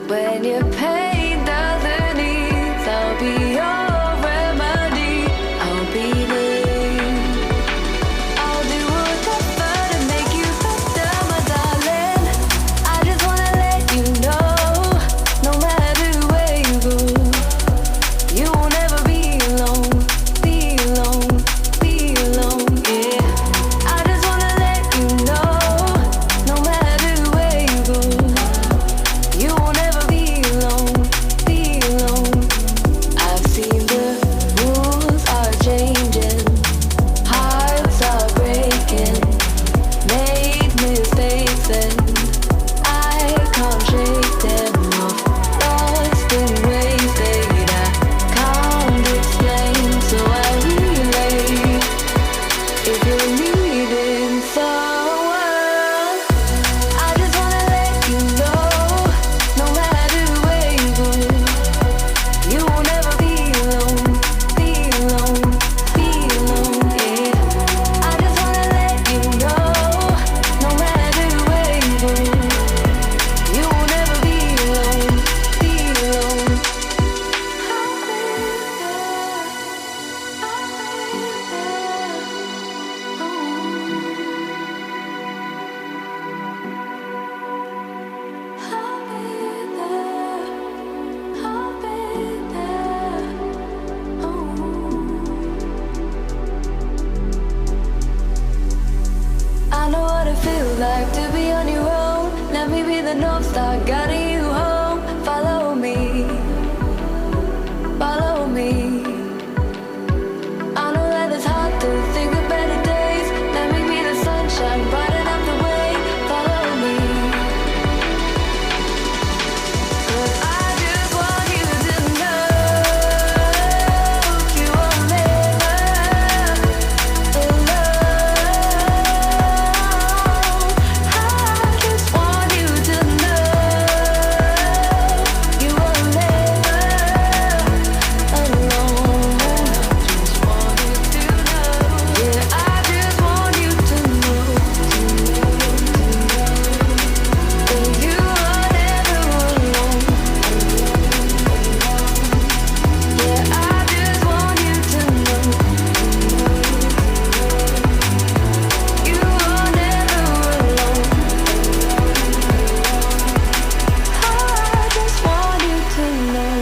When your pain doesn't ease, I'll be your remedy. I'll be there. I'll do whatever to make you better, my darling. I just wanna let you know, no matter where you go, you won't ever be alone, be alone, be alone, yeah. I just wanna let you know, no matter where you go, you won't ever be alone, be alone. I've seen the rules are changing, hearts are breaking, made mistakes and I can't shake them off. Lost and wasted, I can't explain, so I relay. If you're needing someone, I just wanna let you know, no matter where you go, you will never be alone, be alone, be alone, yeah. I just wanna let you know, no matter where you go, you will never be alone, be alone. I'll be I know what it feels like to be on your own. Let me be the North Star guiding you home. Follow me, follow me. I know that it's hard to think of better days. Let me be the sunshine, brighten up the way. Follow me. 'Cause I just want you to know you are never alone. I just want you to know you are never alone. Just want you to know. Yeah, I just want you to know that you are never alone. Yeah, I just want you to know you are never alone. I just want you to know.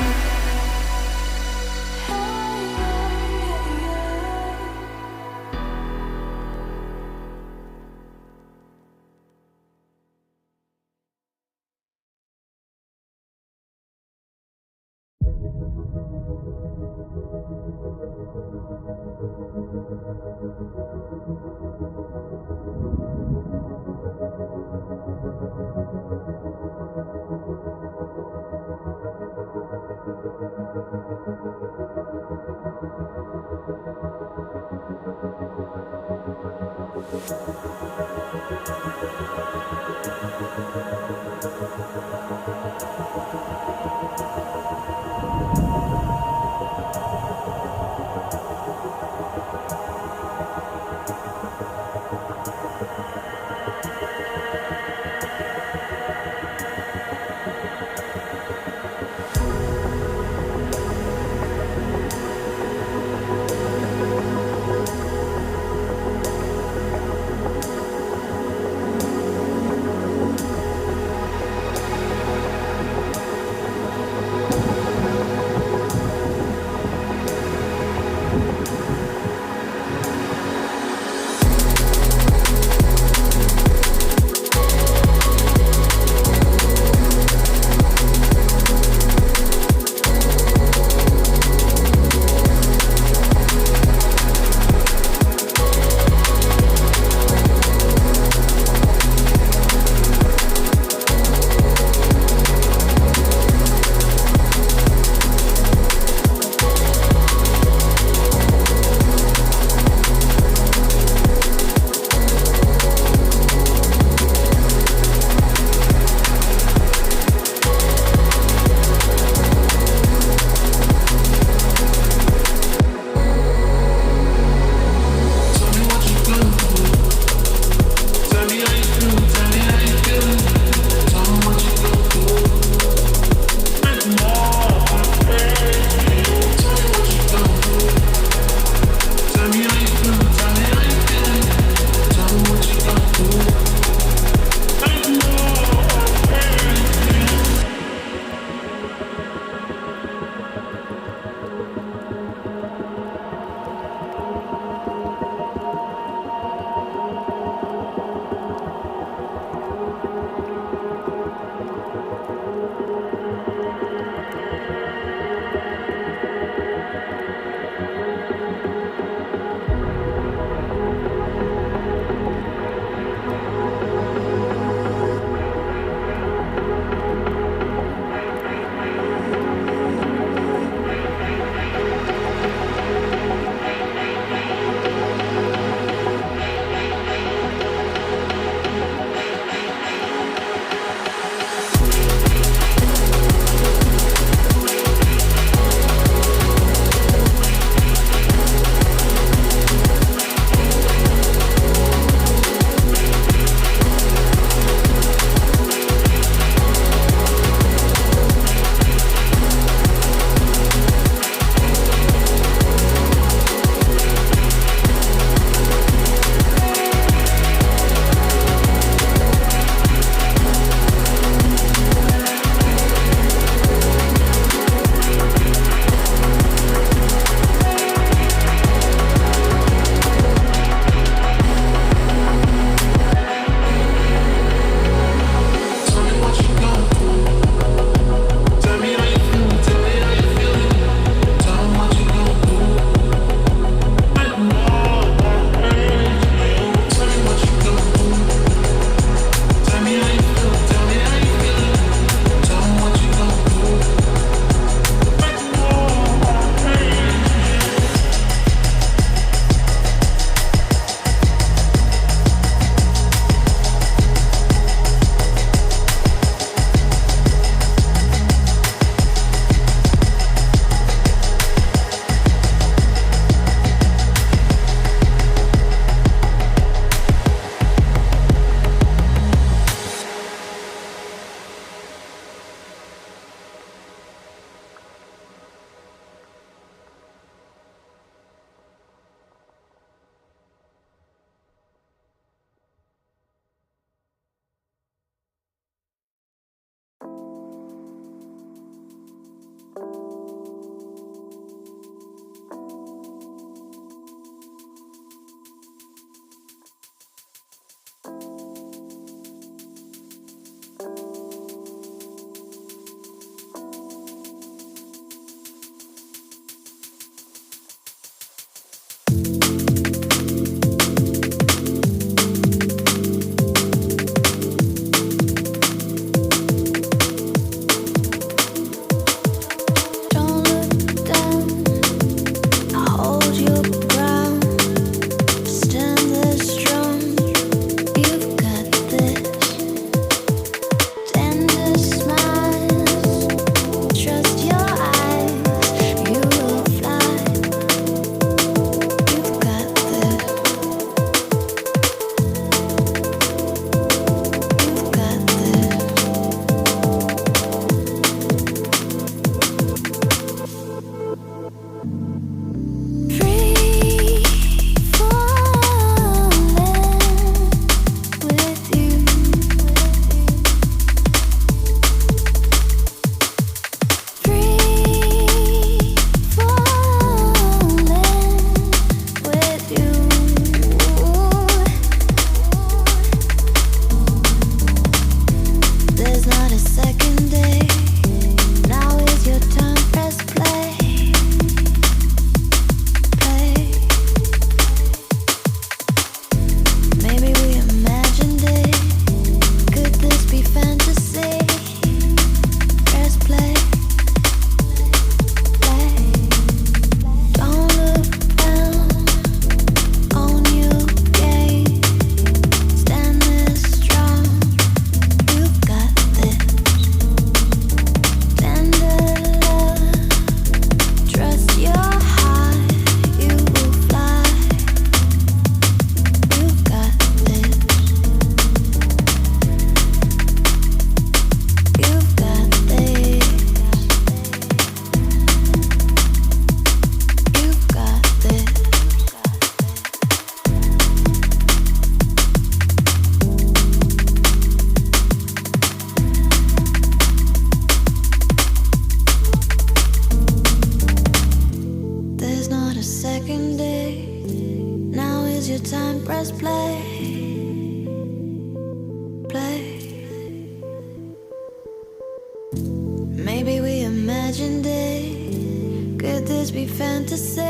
imagined it. Could this be fantasy?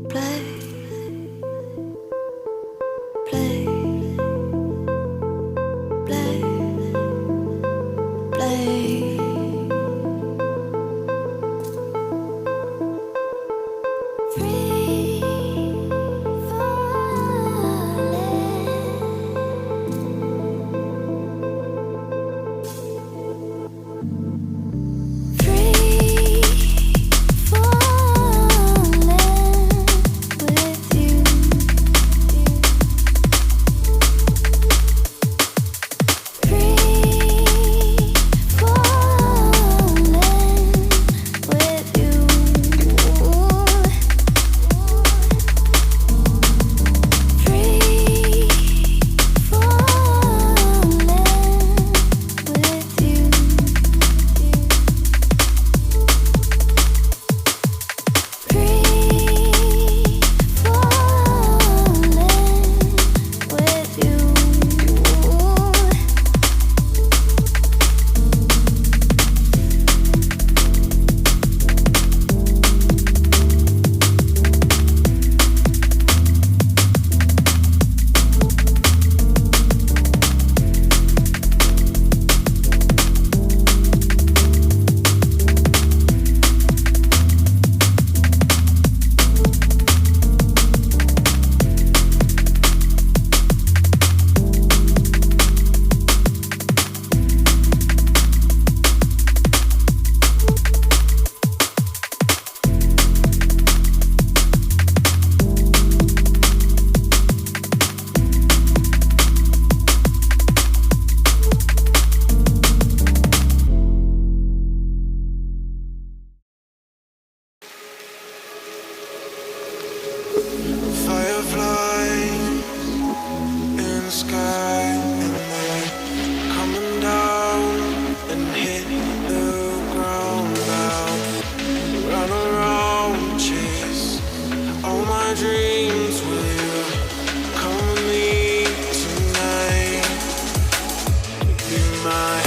Play, play, play, play. Free falling. Free falling with you. Free falling with you. Free falling with you. Free falling with you. Firefly in the sky, and they're coming down and hit the ground now. Run around, chase all my dreams. Will you come with me tonight? Be my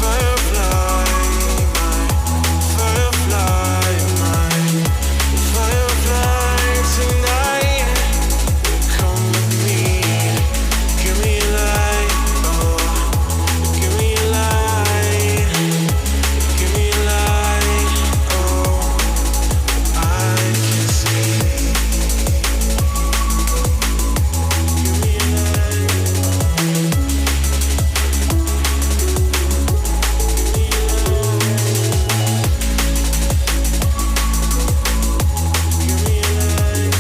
firefly, my firefly, my firefly tonight. Come with me, give me a light, oh, give me a light, give me a light, oh, I can see. Give me a light, give me a light.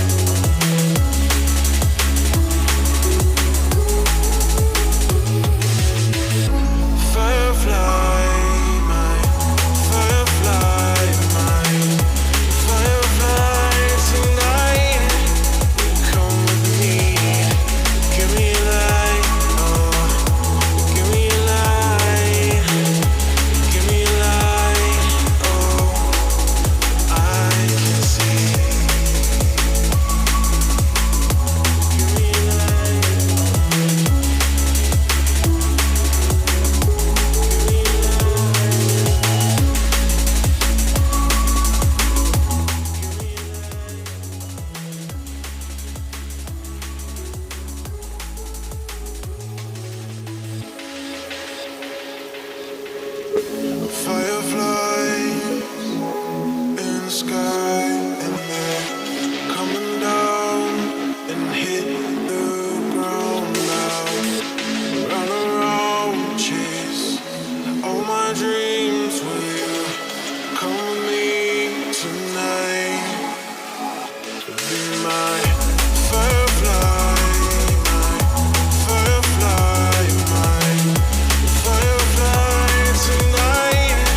Firefly, my firefly, my firefly tonight. Come with me, give me a light, oh, give me a light, give me a light, oh, I can see. Give me a light. Firefly in the sky, and they're coming down and hit the ground now. Run around, chase all my dreams. Will you come with me tonight? Be my firefly, my firefly, my firefly tonight.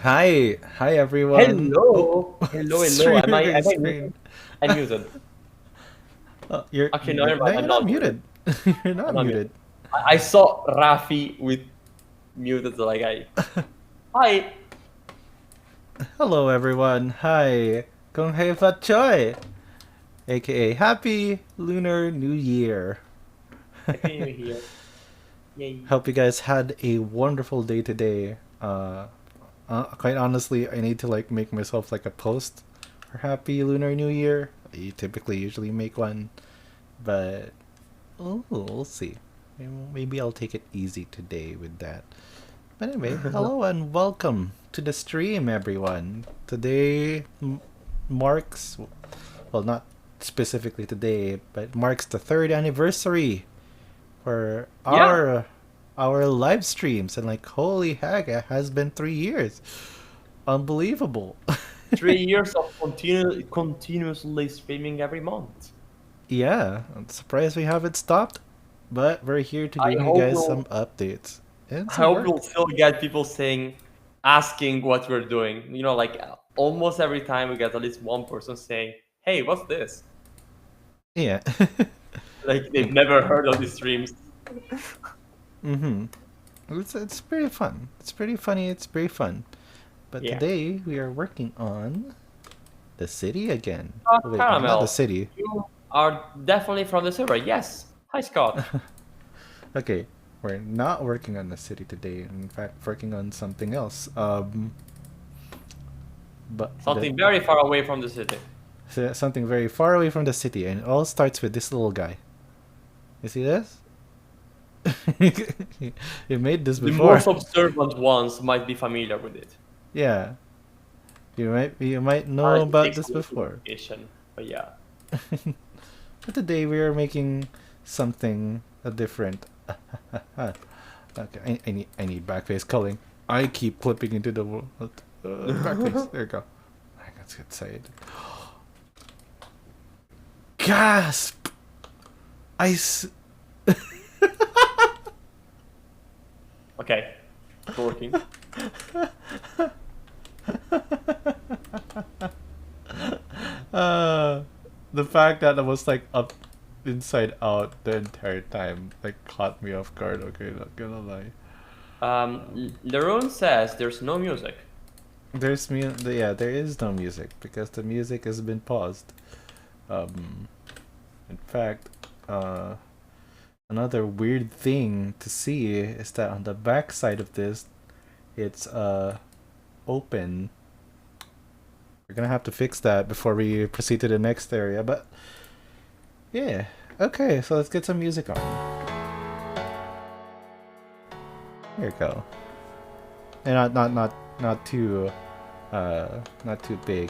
Hi everyone. Hello, hello, hello. Am I? Streaming Am I muted? screen. I'm muted. You're Actually, no, never no, mind. you're I'm not not muted. muted. You're I'm not not muted. muted. I saw Rafi with muted, so like I. Hi. Hello everyone. Hi. Kung hei fat choi, aka Happy Lunar New Year. Happy New Year. Yay. Hope you guys had a wonderful day today. Quite honestly, I need to like make myself like a post for Happy Lunar New Year. You typically usually make one, but we'll see. Maybe I'll take it easy today with that. But anyway, hello and welcome to the stream, everyone. Today marks, well, not specifically today, but marks the 3rd anniversary for Yeah. our live streams, and like holy heck, it has been 3 years. Unbelievable. 3 years of continuously streaming every month. Yeah, I'm surprised we haven't stopped, but we're here to I give you hope guys some we'll. updates and I some hope work. we'll still get people asking what we're doing. Like almost every time we get at least one person saying, "Hey, what's this?" Yeah. Like they've never heard of these streams. Mm-hmm. It's pretty fun. It's pretty funny. It's pretty fun. But Yeah. today we are working on the city again. Wait, not the Caramel, city. you are definitely from the server. Yes. Hi, Scott. Okay, we're not working on the city today. In fact, working on something else. But Something very far away from the city. something very far away from the city, and it all starts with this little guy. You see this? You made this The before. most observant ones might be familiar with it. Yeah, you might know It about takes this a little before. investigation, but yeah. But today we are making something different. Okay, I need backface culling. I keep clipping into the backface. There you go. Let's get excited. Gasp! Okay. It's working. The fact that I was like up inside out the entire time like caught me off guard. Okay, not gonna lie. Leroon says there's no music. Yeah, there is no music because the music has been paused. In fact, another weird thing to see is that on the back side of this, it's open. We're gonna have to fix that before we proceed to the next area, but yeah. Okay, so let's get some music on. Here we go. And not too not too big.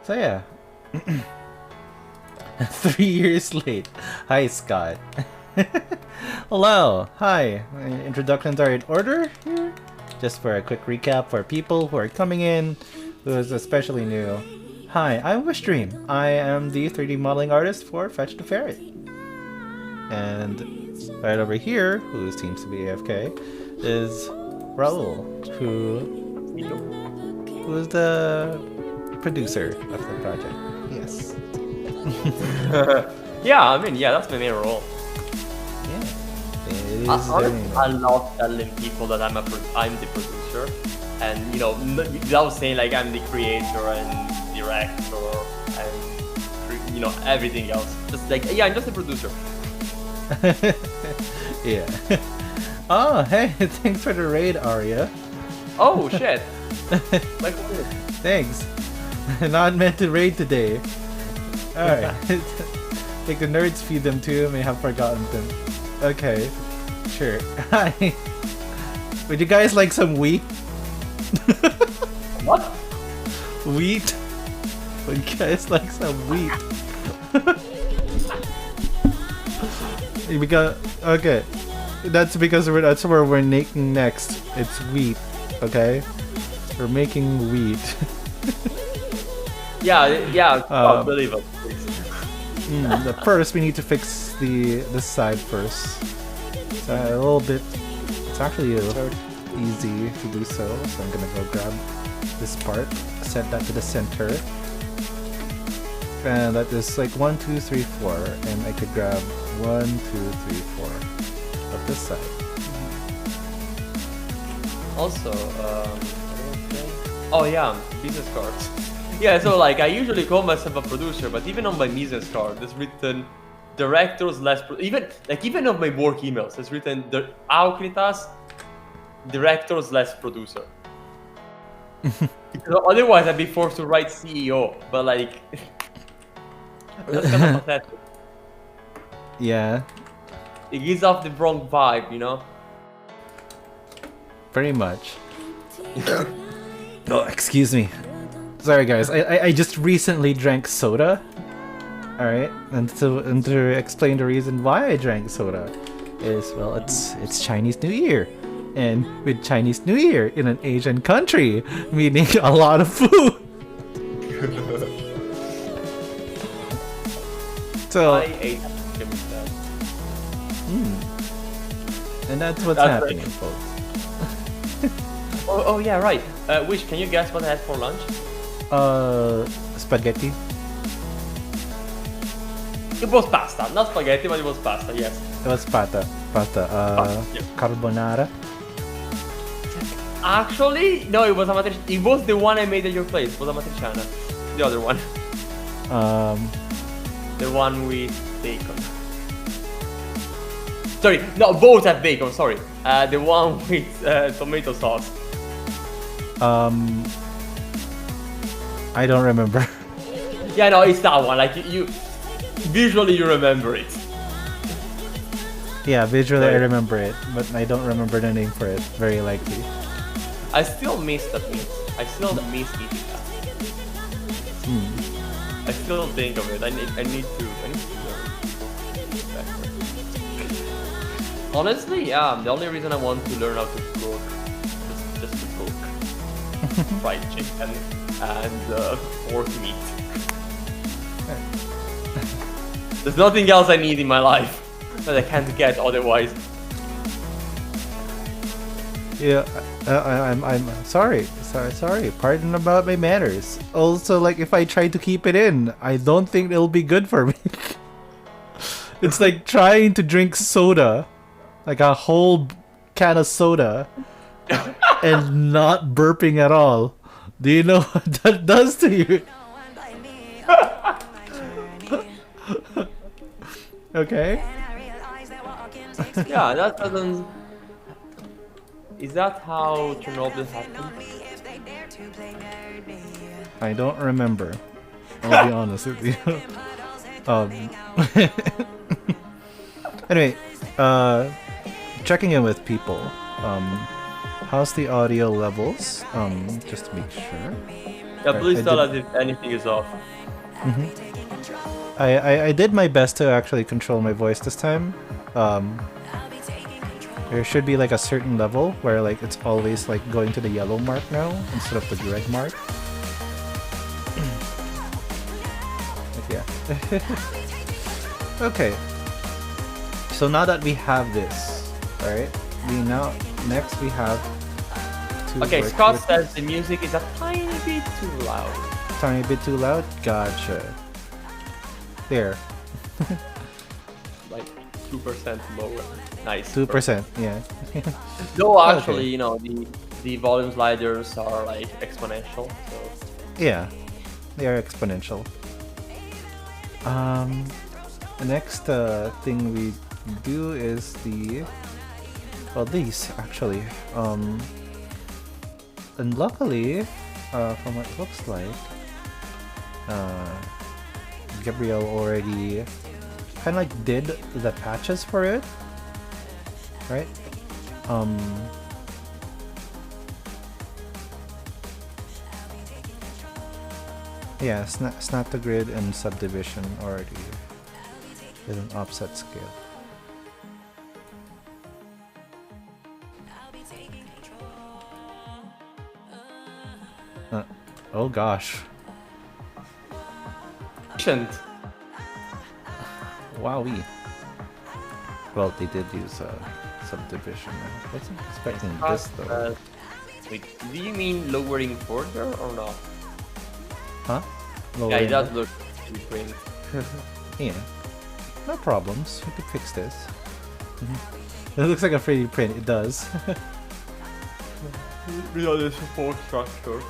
So yeah. 3 years late. Hi, Scott. Hello. Hi. Introductions are in order here. Just for a quick recap for people who are coming in, who is especially new. Hi, I'm Wishdream. I am the 3D modeling artist for Fech The Ferret. And right over here, who seems to be AFK, is Raul, who is the producer of the project. Yes. Yeah, that's my main role. Yeah. It is I love telling people that I'm the producer, and without saying like I'm the creator and director and everything else. Just like I'm just a producer. Yeah. Oh, hey! Thanks for the raid, Arya. Oh shit! Like, Thanks. Not meant to raid today. Alright. Like the nerds feed them too, may have forgotten them. Okay. Sure. Hi. Would you guys like some wheat? what? Wheat? Would you guys like some wheat? Okay. That's because that's where we're making next. It's wheat. Okay? We're making wheat. Yeah, believe it. First, we need to fix this side first. It's a little bit. It's actually a easy to do so. So I'm gonna go grab this part, set that to the center. And that is like 1, 2, 3, 4. And I could grab 1, 2, 3, 4 of this side. Also, oh yeah, business cards. Yeah, so like I usually call myself a producer, but even on my business card, it's written directors less even on my work emails, it's written Aukritas directors less producer. Because otherwise, I'd be forced to write CEO, but like that's kind of pathetic. Yeah, It gives off the wrong vibe, you know. pretty much. Oh, excuse me. Sorry guys, I just recently drank soda. Alright, and to explain the reason why I drank soda is, well, it's Chinese New Year. And with Chinese New Year in an Asian country, meaning a lot of food. So I ate chicken instead. and that's what's That's happening, right. folks. Oh yeah, right. Wish, can you guess what I had for lunch? Spaghetti. It was pasta, not spaghetti, but it was pasta. Yes. It was pasta. Yeah. Carbonara. Actually, no, it was a matric. It was the one I made at your place. It was a matriciana. The other one. The one with bacon. Sorry, no, both have bacon. Sorry. The one with tomato sauce. I don't remember. Yeah, no, it's that one. Like you visually you remember it. Yeah, visually I Right. remember it, but I don't remember the name for it. Very likely. I still miss that meat. I still miss eating that. I still think of it. I need to learn. Honestly, yeah. The only reason I want to learn how to cook is just to cook fried chicken and pork meat. There's nothing else I need in my life that I can't get otherwise. Yeah, I'm sorry. Sorry. Pardon about my manners. Also, like, if I try to keep it in, I don't think it'll be good for me. It's like trying to drink soda, like a whole can of soda, and not burping at all. Do you know what that does to you? Okay. Yeah, that doesn't. Is that how Chernobyl happened? I don't remember. I'll be honest with you. Anyway, checking in with people. How's the audio levels? Just to make sure. Yeah, please I tell did- us if anything is off. I did my best to actually control my voice this time. There should be like a certain level where like it's always like going to the yellow mark now instead of the red mark. But yeah. Okay. So now that we have this, alright, next we have to Okay, work Scott with- says the music is a tiny bit too loud. Tiny bit too loud? Gotcha. There. Like 2% lower. Nice. 2%, yeah. Though actually, Okay. you know, the volume sliders are like exponential. So Yeah, they are exponential. The next thing we do is these actually. And luckily, from what it looks like, Gabriel already kind of like did the patches for it, right? Yeah, snap the grid and subdivision already with an offset scale. Oh gosh. efficient. Wowee. Well, they did use subdivision. I wasn't expecting this though. Wait, do you mean lowering further or not? Huh? Yeah, it does Lowering look pretty. Yeah. No problems. We could fix this. It looks like a 3D print. It does. The support structure.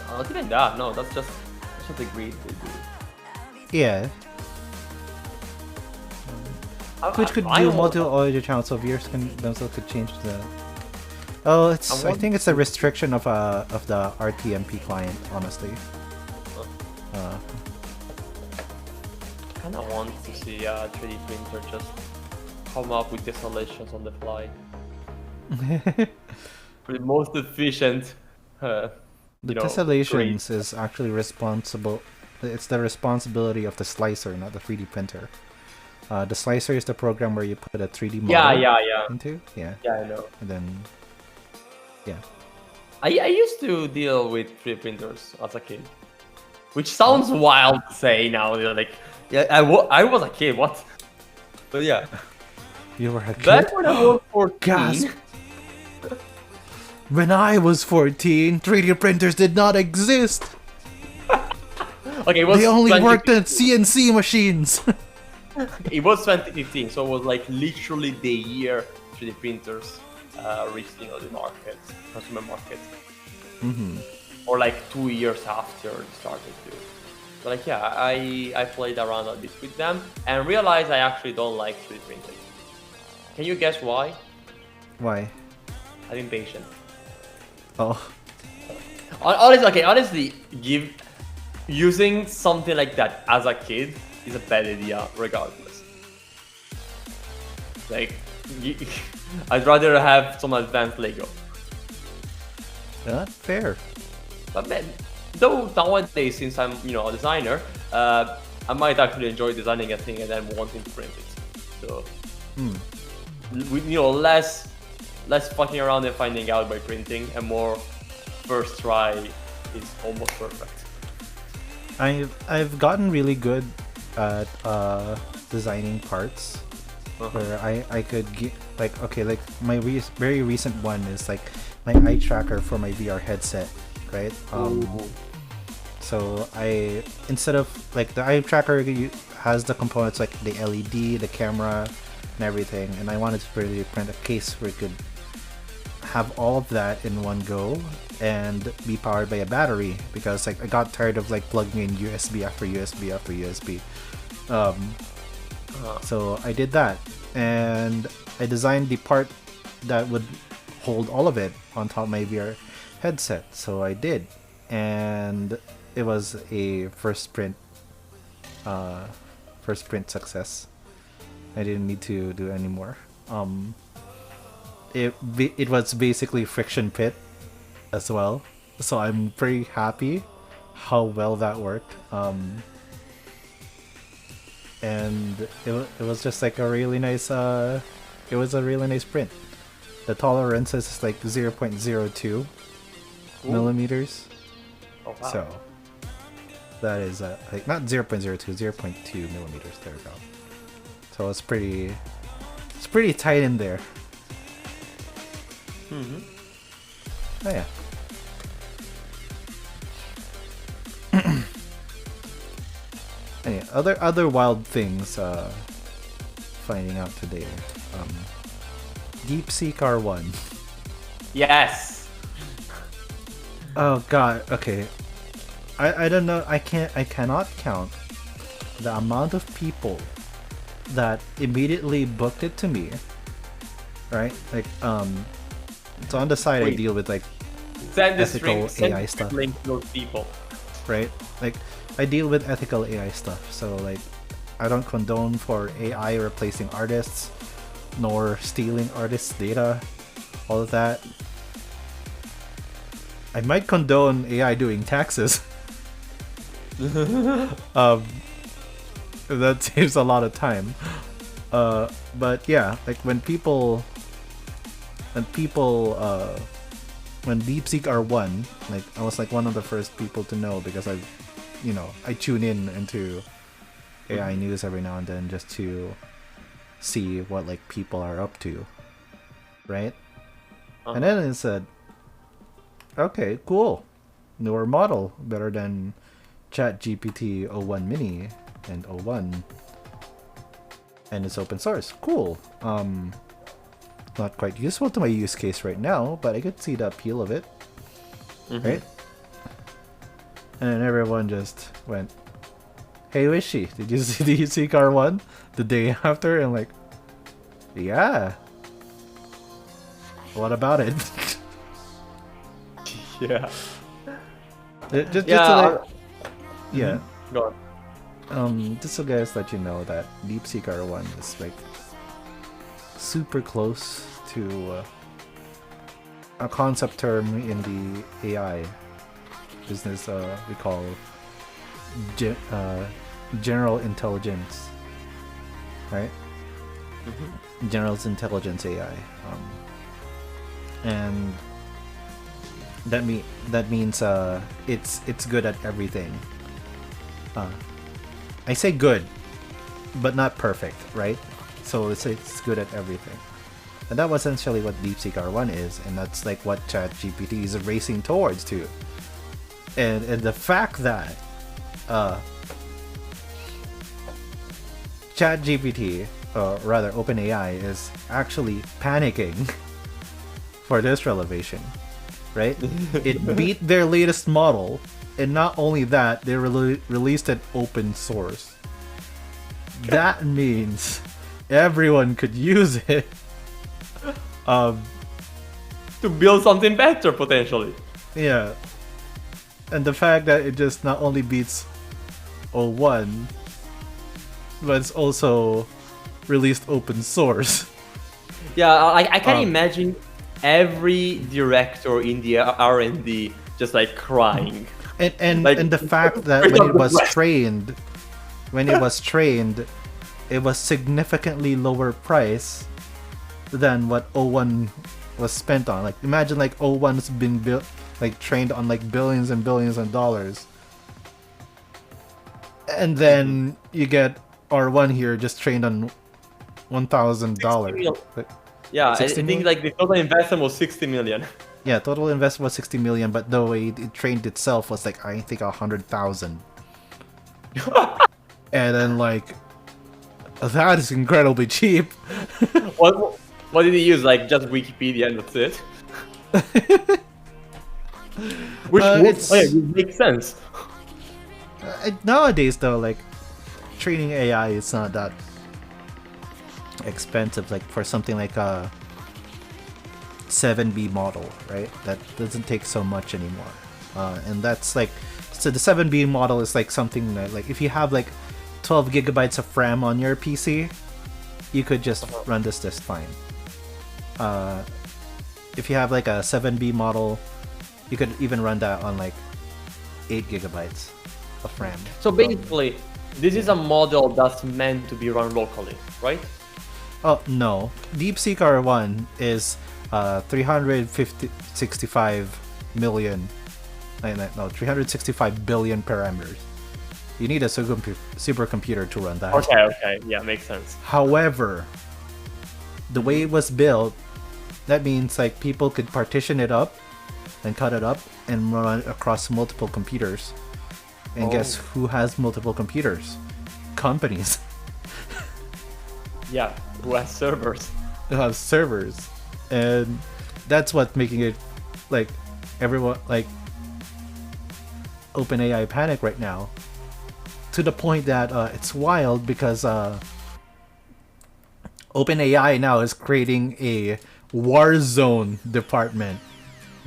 Not even that. No, that's just a grid they do. Yeah. Which could do multiple audio channels, so viewers can themselves could change the. Oh, it's. I think it's a restriction of the RTMP client. Honestly. Kind of want to see a 3D printer just come up with tessellations on the fly. For the most efficient. The tessellations is actually responsible. It's the responsibility of the slicer, not the 3D printer. The slicer is the program where you put a 3D model into. Yeah. Yeah, I know. And then, yeah. I used to deal with 3D printers as a kid, which sounds wild to say now. You're like, yeah, I was a kid. What? But yeah. You were a kid? Back when I was 14. Gasp. When I was 14, 3D printers did not exist. Okay, it was they only worked at CNC machines. It was 2015, so it was like literally the year 3D printers reached the market, consumer market. Or like 2 years after it started to. But like yeah, I played around a bit with them and realized I actually don't like 3D printing. Can you guess why? Why? I'm impatient. Oh. Honestly, using something like that as a kid is a bad idea, regardless. Like, I'd rather have some advanced Lego. Not fair. But man, though nowadays, since I'm a designer, I might actually enjoy designing a thing and then wanting to print it. So, with less fucking around and finding out by printing, and more first try is almost perfect. I've gotten really good at designing parts where I could get like my very recent one is like my eye tracker for my VR headset, right? So I instead of like the eye tracker has the components like the LED, the camera, and everything, and I wanted to really print a case where it could have all of that in one go and be powered by a battery, because like I got tired of like plugging in USB after USB after USB. So I did that, and I designed the part that would hold all of it on top of my VR headset. So I did, and it was a first print success. I didn't need to do any more. It was basically friction pit as well, so I'm pretty happy how well that worked. And it was just like a really nice it was a really nice print. The tolerance is like 0.02 millimeters. Oh, wow. So that is like not 0.02, 0.2 millimeters. There we go. So it's pretty tight in there. Oh yeah. Anyway, other wild things finding out today. DeepSeek R1. Yes. Oh god. Okay. I don't know. I cannot count the amount of people that immediately booked it to me. Right? Like so on the side I deal with like ethical AI stuff. Link those people. Right? Like I deal with ethical AI stuff. So like I don't condone for AI replacing artists, nor stealing artists' data, all of that. I might condone AI doing taxes. That saves a lot of time. But yeah, like when DeepSeek R1, like I was like one of the first people to know, because I tune in into AI news every now and then just to see what like people are up to, right? And then it said, okay, cool, newer model, better than ChatGPT o1 Mini and o1, and it's open source. Cool. Not quite useful to my use case right now, but I could see the appeal of it, right? And everyone just went, "Hey, Wishy, did you see Car 1 the day after?" And like, yeah. What about it? Yeah. Just Yeah. to like, yeah. Go on. Just so guys let you know that DeepSeek R1 is like super close to a concept term in the AI business we call general intelligence, right? General intelligence AI, and that means it's good at everything. I say good, but not perfect, right? So it's good at everything. And that was essentially what DeepSeek R1 is, and that's like what ChatGPT is racing towards too. And the fact that ChatGPT, or rather OpenAI, is actually panicking for this revelation, right? It beat their latest model, and not only that, they released it open source. That means everyone could use it To build something better, potentially. yeah. And the fact that it just not only beats O1, but it's also released open source. Yeah, I can imagine every director in the R&D just like crying. And Like, the fact that bring when up it the was rest. trained, it was significantly lower price than what O1 was spent on. Like imagine like O1's been built, like trained on like billions and billions of dollars, and then you get R1 here just trained on $1,000. Yeah, I 60 think million? like the total investment was 60 million. Yeah, total investment was 60 million, but the way it trained itself was like I think 100,000. And then like that is incredibly cheap. What did he use? Like just Wikipedia and that's it? Which it's- would make sense. Nowadays though, like training AI is not that expensive. Like for something like a 7B model, right? That doesn't take so much anymore. And that's like, so the 7B model is like something that like if you have like 12 gigabytes of RAM on your PC, you could just run this just fine. If you have like a 7B model, you could even run that on like 8 gigabytes of RAM. So basically, this is a model that's meant to be run locally, right? Oh no, DeepSeek R1 is 365 million. No, 365 billion parameters. You need a supercomputer to run that. Okay, yeah, makes sense. However, the way it was built, that means like people could partition it up and cut it up and run it across multiple computers. And guess who has multiple computers? Companies. Yeah, who has servers? Who have servers. And that's what's making it like everyone like OpenAI panic right now. To the point that it's wild because OpenAI now is creating a Warzone department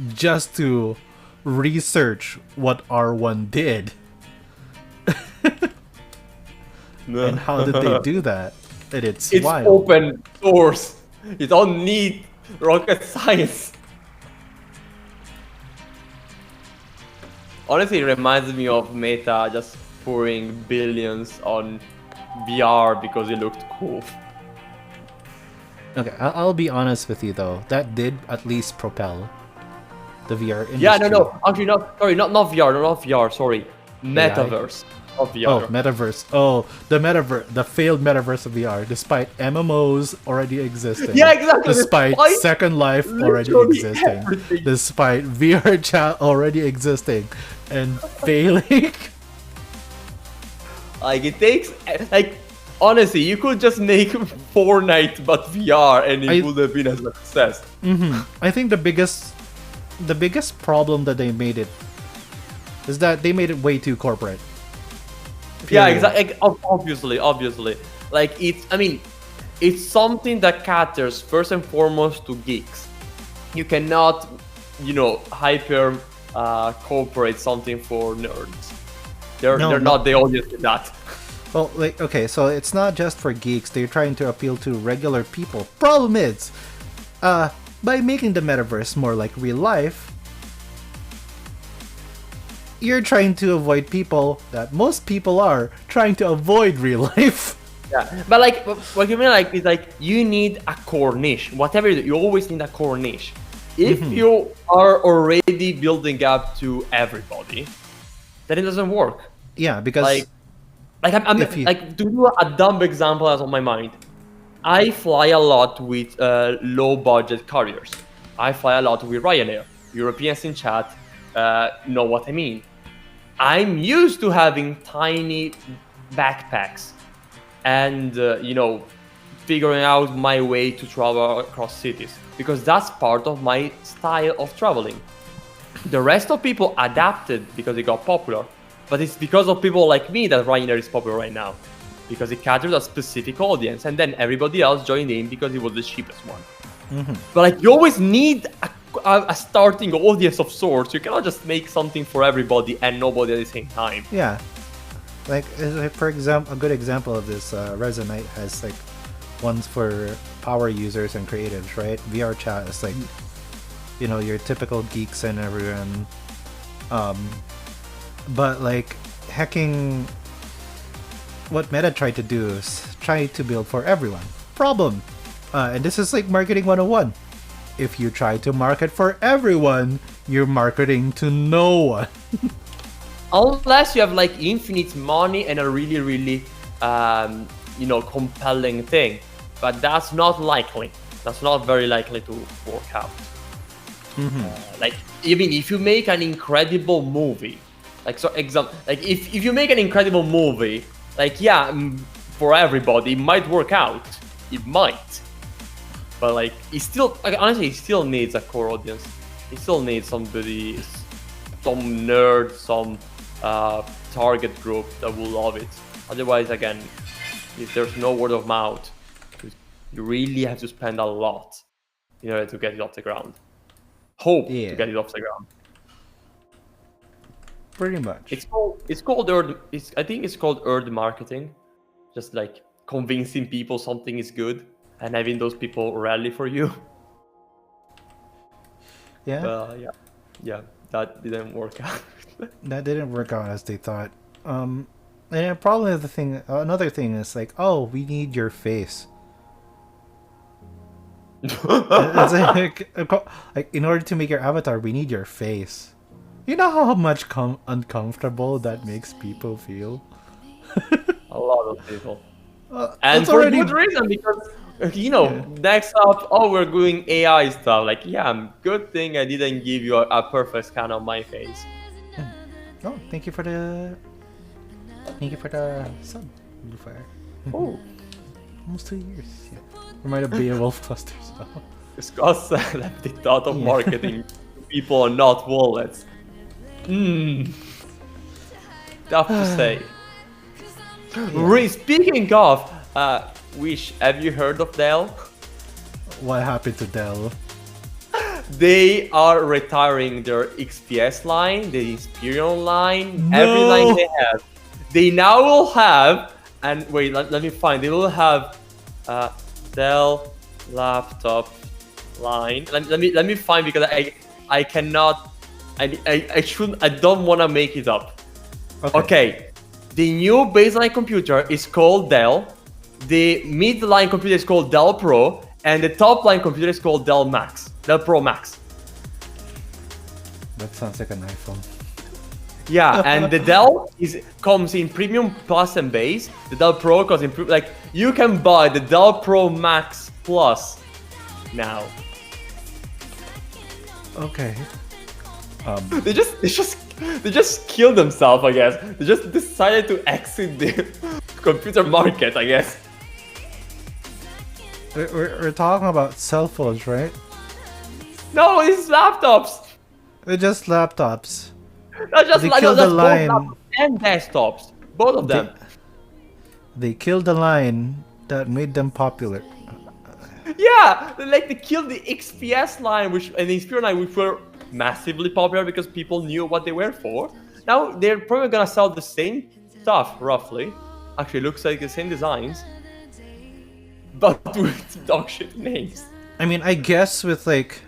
just to research what R1 did. And how did they do that? And it's wild. Open source. You don't need rocket science. Honestly, it reminds me of Meta just pouring billions on VR because it looked cool. Okay, I'll be honest with you though. That did at least propel the VR industry. Yeah, no. Actually, not VR, sorry. Metaverse. of VR. metaverse. Oh, the metaverse, the failed metaverse of VR, despite MMOs already existing. Yeah, exactly. Despite Second Life already literally existing. everything. Despite VR chat already existing and failing. Like it takes like honestly, you could just make Fortnite but VR and it would have been a success. I think the biggest problem that they made it is that they made it way too corporate. Yeah, Period. exactly. Like, obviously. Like it's something that caters first and foremost to geeks. You cannot, hyper corporate something for nerds. They're not the audience in that. Well, like, okay, so it's not just for geeks. They're trying to appeal to regular people. Problem is, by making the metaverse more like real life, you're trying to avoid people that most people are trying to avoid real life. Yeah, but like, what you mean, like, is like you need a core niche. Whatever you always need a core niche. If you are already building up to everybody, then it doesn't work. Yeah, because I'm like, to do a dumb example that's on my mind. I fly a lot with low budget carriers. I fly a lot with Ryanair. Europeans in chat know what I mean. I'm used to having tiny backpacks and figuring out my way to travel across cities because that's part of my style of traveling. The rest of people adapted because it got popular, but it's because of people like me that Ryanair is popular right now because it caters a specific audience, and then everybody else joined in because it was the cheapest one. But like, you always need a starting audience of sorts. You cannot just make something for everybody and nobody at the same time. Yeah, like for example, a good example of this, Resonite has like ones for power users and creatives, right? VR chat is like, your typical geeks and everyone. But like hacking, what Meta tried to do is try to build for everyone. Problem, and this is like marketing 101. If you try to market for everyone, you're marketing to no one. Unless you have like infinite money and a really, really, compelling thing. But that's not likely. That's not very likely to work out. Like, even if you make an incredible movie, if you make an incredible movie, for everybody, it might work out. It might. But like, honestly, it still needs a core audience. It still needs somebody, some nerd, some target group that will love it. Otherwise, again, if there's no word of mouth, you really have to spend a lot in order to get it off the ground. To get it off the ground. Pretty much. It's called earned marketing. Just like convincing people something is good and having those people rally for you. Yeah. Yeah. That didn't work out. That didn't work out as they thought. And probably another thing is like, oh, we need your face. It's like in order to make your avatar, we need your face. You know how much uncomfortable that makes people feel? A lot of people. that's And for already- good reason, because next up, we're doing AI stuff. Like, good thing I didn't give you a perfect scan of my face. Oh, thank you for the sub, Bluefire. Oh, Almost 2 years. Yeah. Remind of Beowulf clusters. it's because the thought of marketing people are not wallets. Tough to say. Speaking of, have you heard of Dell? What happened to Dell? They are retiring their XPS line, the Inspiron line, every line they have. They now will have, and wait, let me find. They will have Dell laptop line. Let me find, because I cannot. I don't want to make it up. Okay. The new baseline computer is called Dell. The mid-line computer is called Dell Pro, and the top-line computer is called Dell Pro Max. That sounds like an iPhone. Yeah, and the Dell comes in Premium Plus and Base. The Dell Pro comes in like you can buy the Dell Pro Max Plus now. Okay. They just killed themselves, I guess. They just decided to exit the computer market, I guess. We're talking about cell phones, right? No, it's laptops. They're just laptops. Not just They like killed that's the both line. laptops and desktops, both of them. They killed the line that made them popular. Yeah, they killed the XPS line, and the Xperia line, which were massively popular because people knew what they were for. Now they're probably gonna sell the same stuff, roughly. Actually, it looks like the same designs, but with dog shit names. I mean, I guess with like,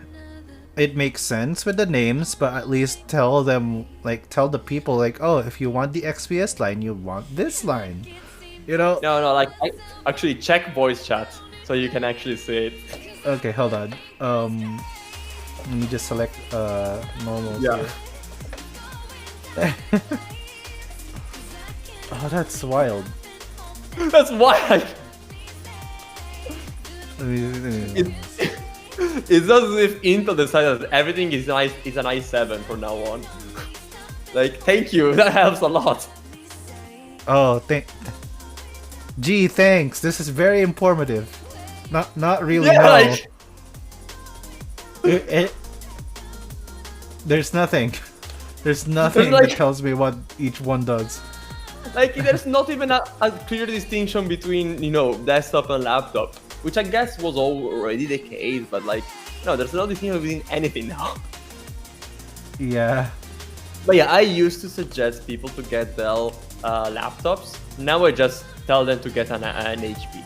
it makes sense with the names, but at least tell them, like, tell the people, like, oh, if you want the XPS line, you want this line. You know? No, like actually check voice chat so you can actually see it. Okay, hold on. Let me just select normal. Yeah. Here. Oh, that's wild. That's why it's as if Intel decided that everything is an i7 from now on. Like, thank you, that helps a lot. Oh, gee, thanks. This is very informative. Not really. Yeah, no. like... There's nothing. There's nothing like... that tells me what each one does. Like, there's not even a clear distinction between, desktop and laptop, which I guess was already the case, but like, no, there's no distinction between anything now. Yeah. But yeah, I used to suggest people to get Dell laptops. Now I just tell them to get an HP.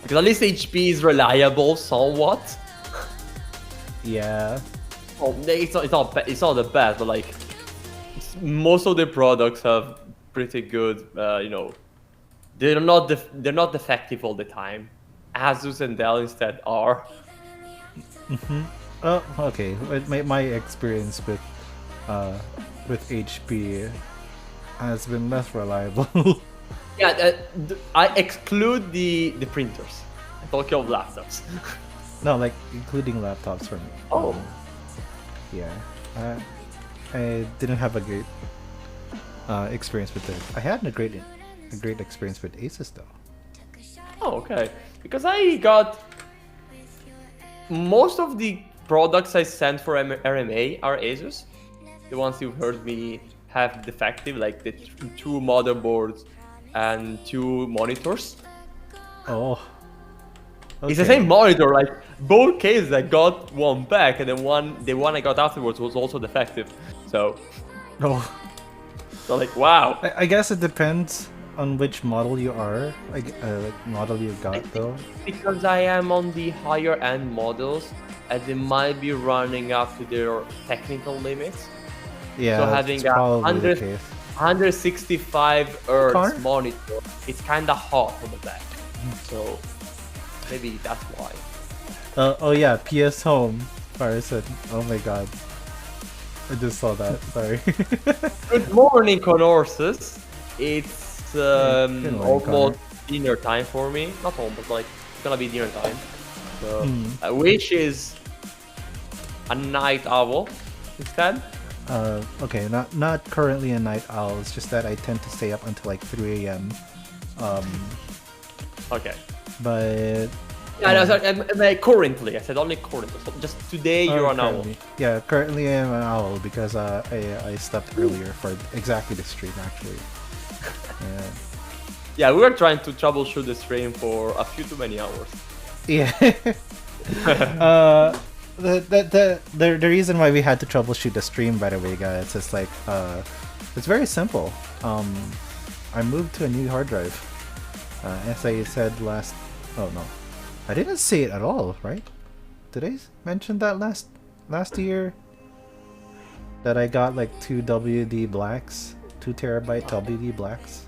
Because at least HP is reliable somewhat. Yeah. Well, it's not the best, but like most of the products have pretty good, they're not defective all the time. Asus and Dell instead are. Oh, okay. My experience with HP has been less reliable. Yeah, I exclude the printers. I'm talking of laptops. No, like including laptops for me. Oh. Yeah. I didn't have a great experience with it. I had a great experience with Asus though. Oh, okay. Because I got most of the products I sent for RMA are Asus. The ones you've heard me have defective, like the 2 motherboards and 2 monitors. Oh. Okay. It's the same monitor, like both cases I got one back, and then the one I got afterwards was also defective. So like wow. I guess it depends on which model you are, like model you got though. Because I am on the higher end models, and they might be running up to their technical limits. Yeah, so having a 165 Hz monitor, it's kind of hot on the back. So maybe that's why. Oh yeah, PS Home. Farson. Oh my god. I just saw that. Sorry. Good morning, Conorsus. It's almost dinner time for me. Not almost, like it's gonna be dinner time. So, which is a night owl instead. Okay, not currently a night owl. It's just that I tend to stay up until like 3 a.m. Okay. But yeah, no, sorry, currently. I said only currently. So just today you're an owl. Yeah, currently I'm an owl because I slept earlier for exactly the stream actually. Yeah, we were trying to troubleshoot the stream for a few too many hours. Yeah. The reason why we had to troubleshoot the stream, by the way, guys, is like it's very simple. I moved to a new hard drive. As I said last. Oh no, I didn't say it at all, right? Did I mention that last year? That I got like 2 WD blacks, 2 terabyte WD blacks.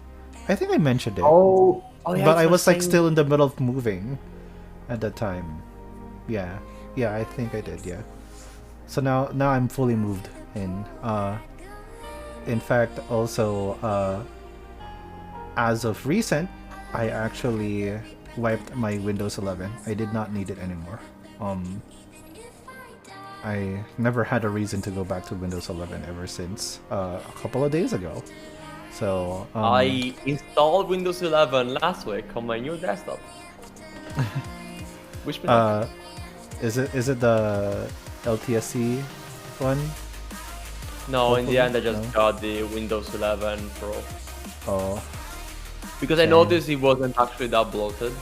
I think I mentioned it. Oh yeah. But I was like still in the middle of moving at that time. Yeah, I think I did. Yeah. So now I'm fully moved. And in fact, also as of recent, I actually wiped my Windows 11. I did not need it anymore. I never had a reason to go back to Windows 11 ever since a couple of days ago. So I installed Windows 11 last week on my new desktop. Which is it the LTSC one? No, in the hopefully? end I just No. got the Windows 11 Pro. Oh, Because I Same. noticed it wasn't actually that bloated.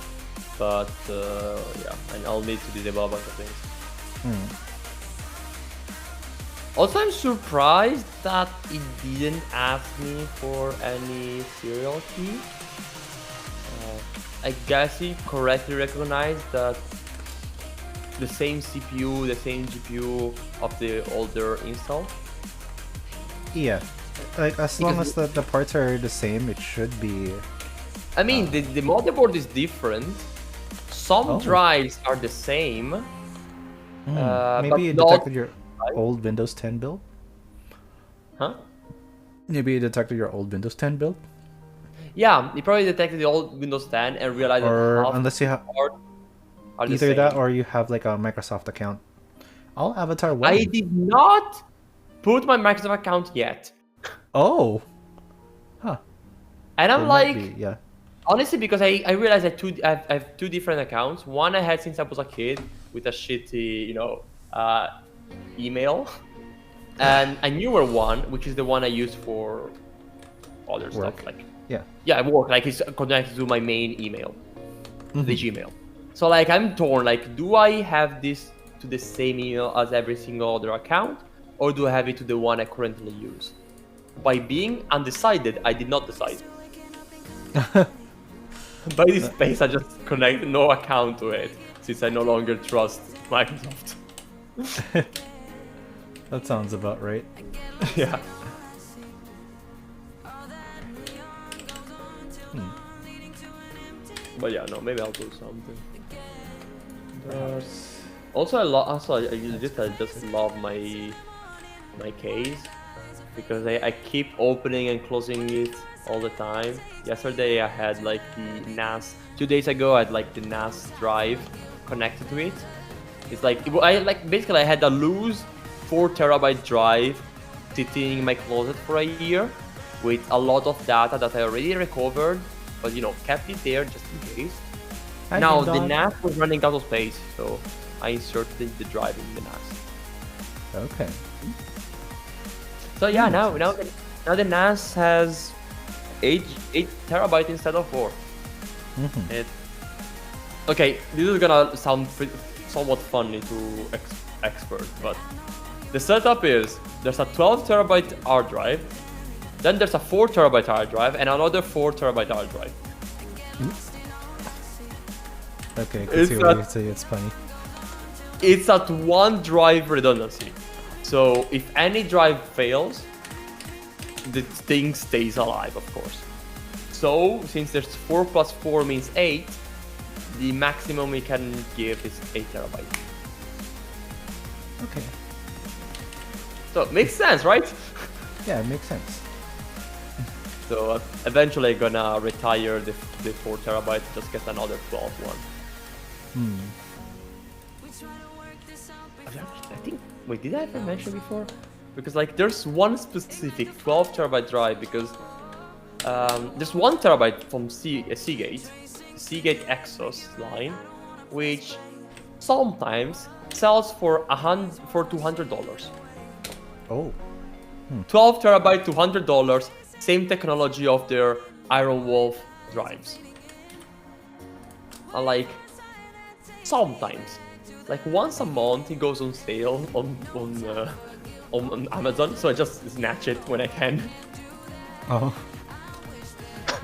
But yeah, and I'll need to disable a bunch of things. Also, I'm surprised that it didn't ask me for any serial key. I guess it correctly recognized that the same CPU, the same GPU of the older install. yeah. Like as long Because as the parts are the same, it should be. I mean, the motherboard is different. Some Oh. drives are the same. Maybe but it not- detected your old Windows 10 build. Huh? Maybe it detected your old Windows 10 build, Yeah, it probably detected the old Windows 10 and realized or that half unless you have parts are the either that same. or you have like a Microsoft account. I'll Avatar one. I did not put my Microsoft account yet. Oh, huh. And I'm There might like, be, yeah. honestly, because I realized I have two different accounts. One I had since I was a kid with a shitty, email. And a newer one, which is the one I use for other Work. stuff. Like, Yeah. work. Like, it's connected to my main email, the Gmail. So, like, I'm torn. Like, do I have this to the same email as every single other account? Or do I have it to the one I currently use? By being undecided, I did not decide. By this space, I just connect no account to it, since I no longer trust Microsoft. That sounds about right. Yeah. But yeah, no, maybe I'll do something. Also, I just love my case because I keep opening and closing it all the time. Yesterday I had like the NAS. 2 days ago I had like the NAS drive connected to it. It's like basically I had a loose 4 terabyte drive sitting in my closet for a year with a lot of data that I already recovered, but kept it there just in case. Hi, Now Ding the Dong. NAS was running out of space, so I inserted the drive in the NAS. Okay. So yeah, That makes now the NAS has 8 terabyte instead of 4. Okay, this is gonna sound somewhat funny to expert, but the setup is there's a 12 terabyte hard drive, then there's a 4 terabyte hard drive, and another 4 terabyte hard drive. Okay, I can It's see why not- you say it's funny. It's at 1 drive redundancy. So if any drive fails, the thing stays alive, of course. So since there's 4 plus 4 means 8, the maximum we can give is 8 terabytes. Okay. So it makes sense, right? Yeah, it makes sense. So eventually I'm gonna retire the 4 terabyte, just get another 12 one. I think, wait, did I ever mention before? Because like there's one specific 12 terabyte drive because there's 1 terabyte from Seagate Exos line, which sometimes sells for $200. Oh. 12 terabyte, $200, same technology of their Iron Wolf drives. Like sometimes, like once a month, it goes on sale on Amazon, so I just snatch it when I can. Oh.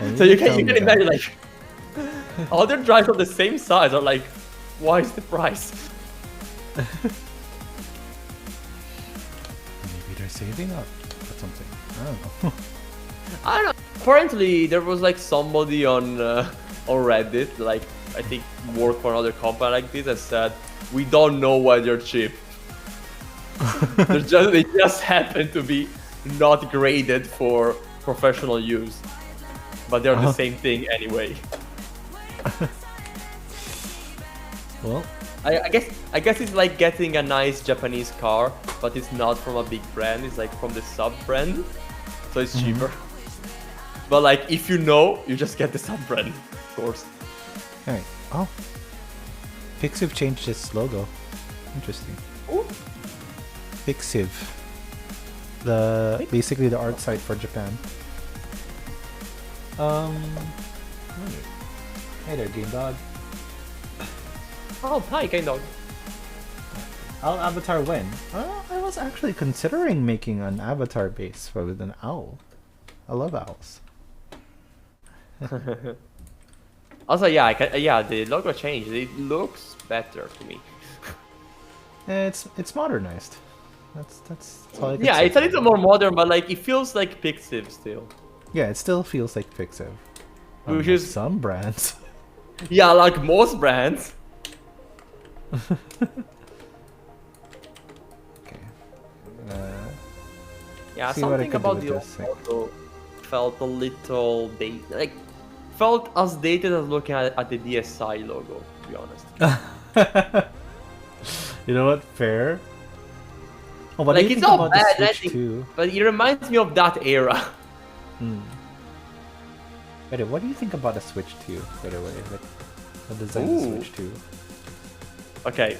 Yeah, So you tell can me that. imagine like other drives of the same size are like, why is the price? Maybe they're saving up or something. I don't know. I don't know. Apparently, there was like somebody on Reddit, like I think worked for another company like this, and said, "We don't know why they're cheap." They just happen to be not graded for professional use, but they're the same thing anyway. Well, I guess it's like getting a nice Japanese car, but it's not from a big brand. It's like from the sub brand, so it's cheaper. But like if you know, you just get the sub brand, of course. alright. Oh. Pixiv changed its logo. Interesting. Ooh. Pixiv. Basically the art site for Japan. Hey there, Game Dog. Oh, hi, kind of. I'll avatar when? I was actually considering making an avatar base with an owl. I love owls. Also, yeah, the logo changed. It looks better to me. It's modernized. That's all I can Yeah, say. it's a little more modern, but like it feels like Pixiv still. Yeah, it still feels like Pixiv. Which Unlike is- some brands. Yeah, like most brands. Okay. Yeah, See what I something can do about with the old this thing. logo felt a little dated. Like, felt as dated as looking at the DSi logo, to be honest. You know what? Fair. Oh, what Like, do you it's think not about the bad, I Switch think- 2? But it reminds me of that era. Wait, what do you think about a Switch 2, by the way? Like, the design of Ooh. the Switch 2? Okay.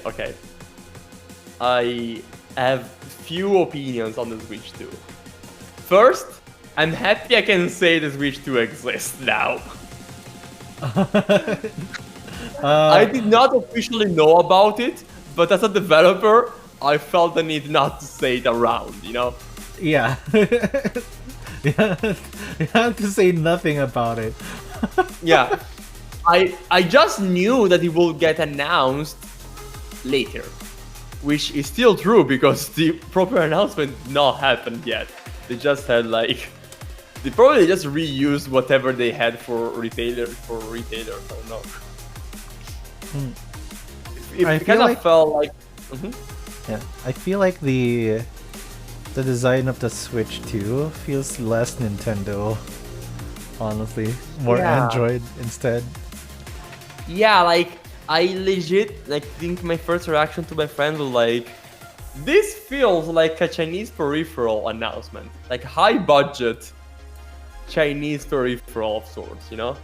I have few opinions on the Switch 2. First, I'm happy I can say the Switch 2 exists now. I did not officially know about it, but as a developer, I felt the need not to say it around, you know? Yeah. Yeah, you have to say nothing about it. Yeah. I just knew that it will get announced later, which is still true because the proper announcement not happened yet. They just had like they probably just reused whatever they had for retailers. I don't know. It I kind feel of like- felt like Yeah, I feel like the design of the Switch 2 feels less Nintendo. Honestly, more Yeah. Android instead. yeah, like I legit like think my first reaction to my friend was like, this feels like a Chinese peripheral announcement, like high budget Chinese peripheral of sorts, you know?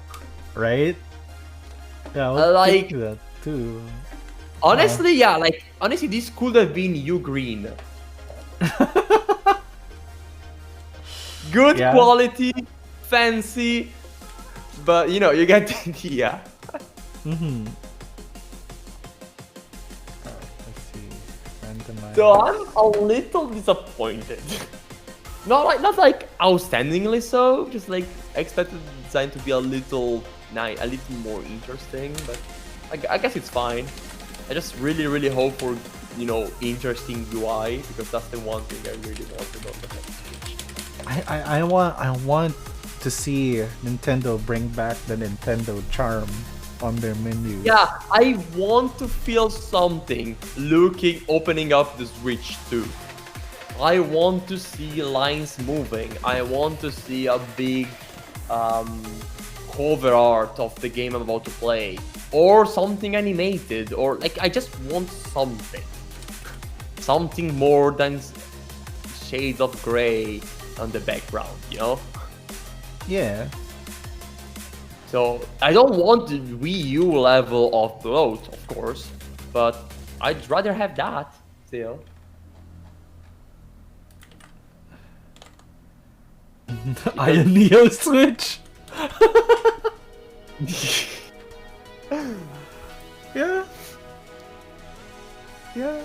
Right? Yeah, I was Like- thinking that too. Honestly, yeah, like honestly, this could have been U Green. Good Yeah. quality, fancy, but you know, you get the idea. Mm-hmm. Let's see. Randomize. So I'm a little disappointed. Not like outstandingly so, just like I expected the design to be a little a little more interesting, but I guess it's fine. I just really hope for, you know, interesting UI because that's the one thing I really wanted on the next Switch. I want to see Nintendo bring back the Nintendo charm on their menu. Yeah, I want to feel something opening up the Switch 2. I want to see lines moving. I want to see a big cover art of the game I'm about to play. Or something animated. Or like, I just want something. Something more than shades of gray on the background, you know? Yeah. So I don't want the Wii U level of bloat, of course, but I'd rather have that still. Iron Neo Switch. Yeah. Yeah.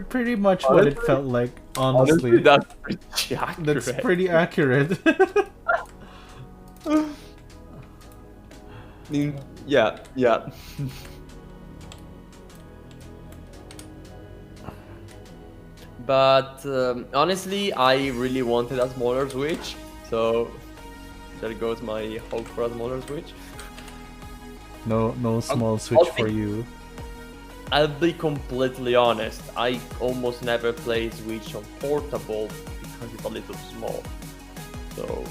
Pretty much what it Honestly- felt like, honestly. that's pretty accurate. That's pretty accurate. Yeah. But honestly, I really wanted a smaller Switch, so there goes my hope for a smaller Switch. No small Switch for you. I'll be completely honest. I almost never play Switch on portable because it's a little small. So,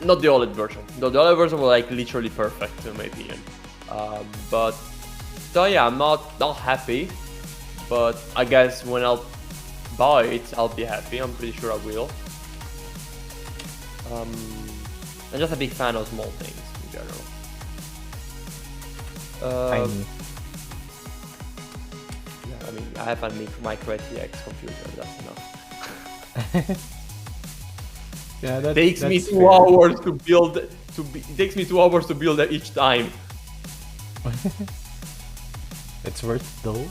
not the OLED version. The OLED version was like literally perfect in my opinion. But so yeah, I'm not happy. But I guess when I'll buy it, I'll be happy. I'm pretty sure I will. I'm just a big fan of small things in general. Tiny. Yeah, I mean, I have a micro ATX computer. That's enough. Yeah, that Takes me that's 2 fair. hours to build. It takes me 2 hours to build it each time. It's worth it though.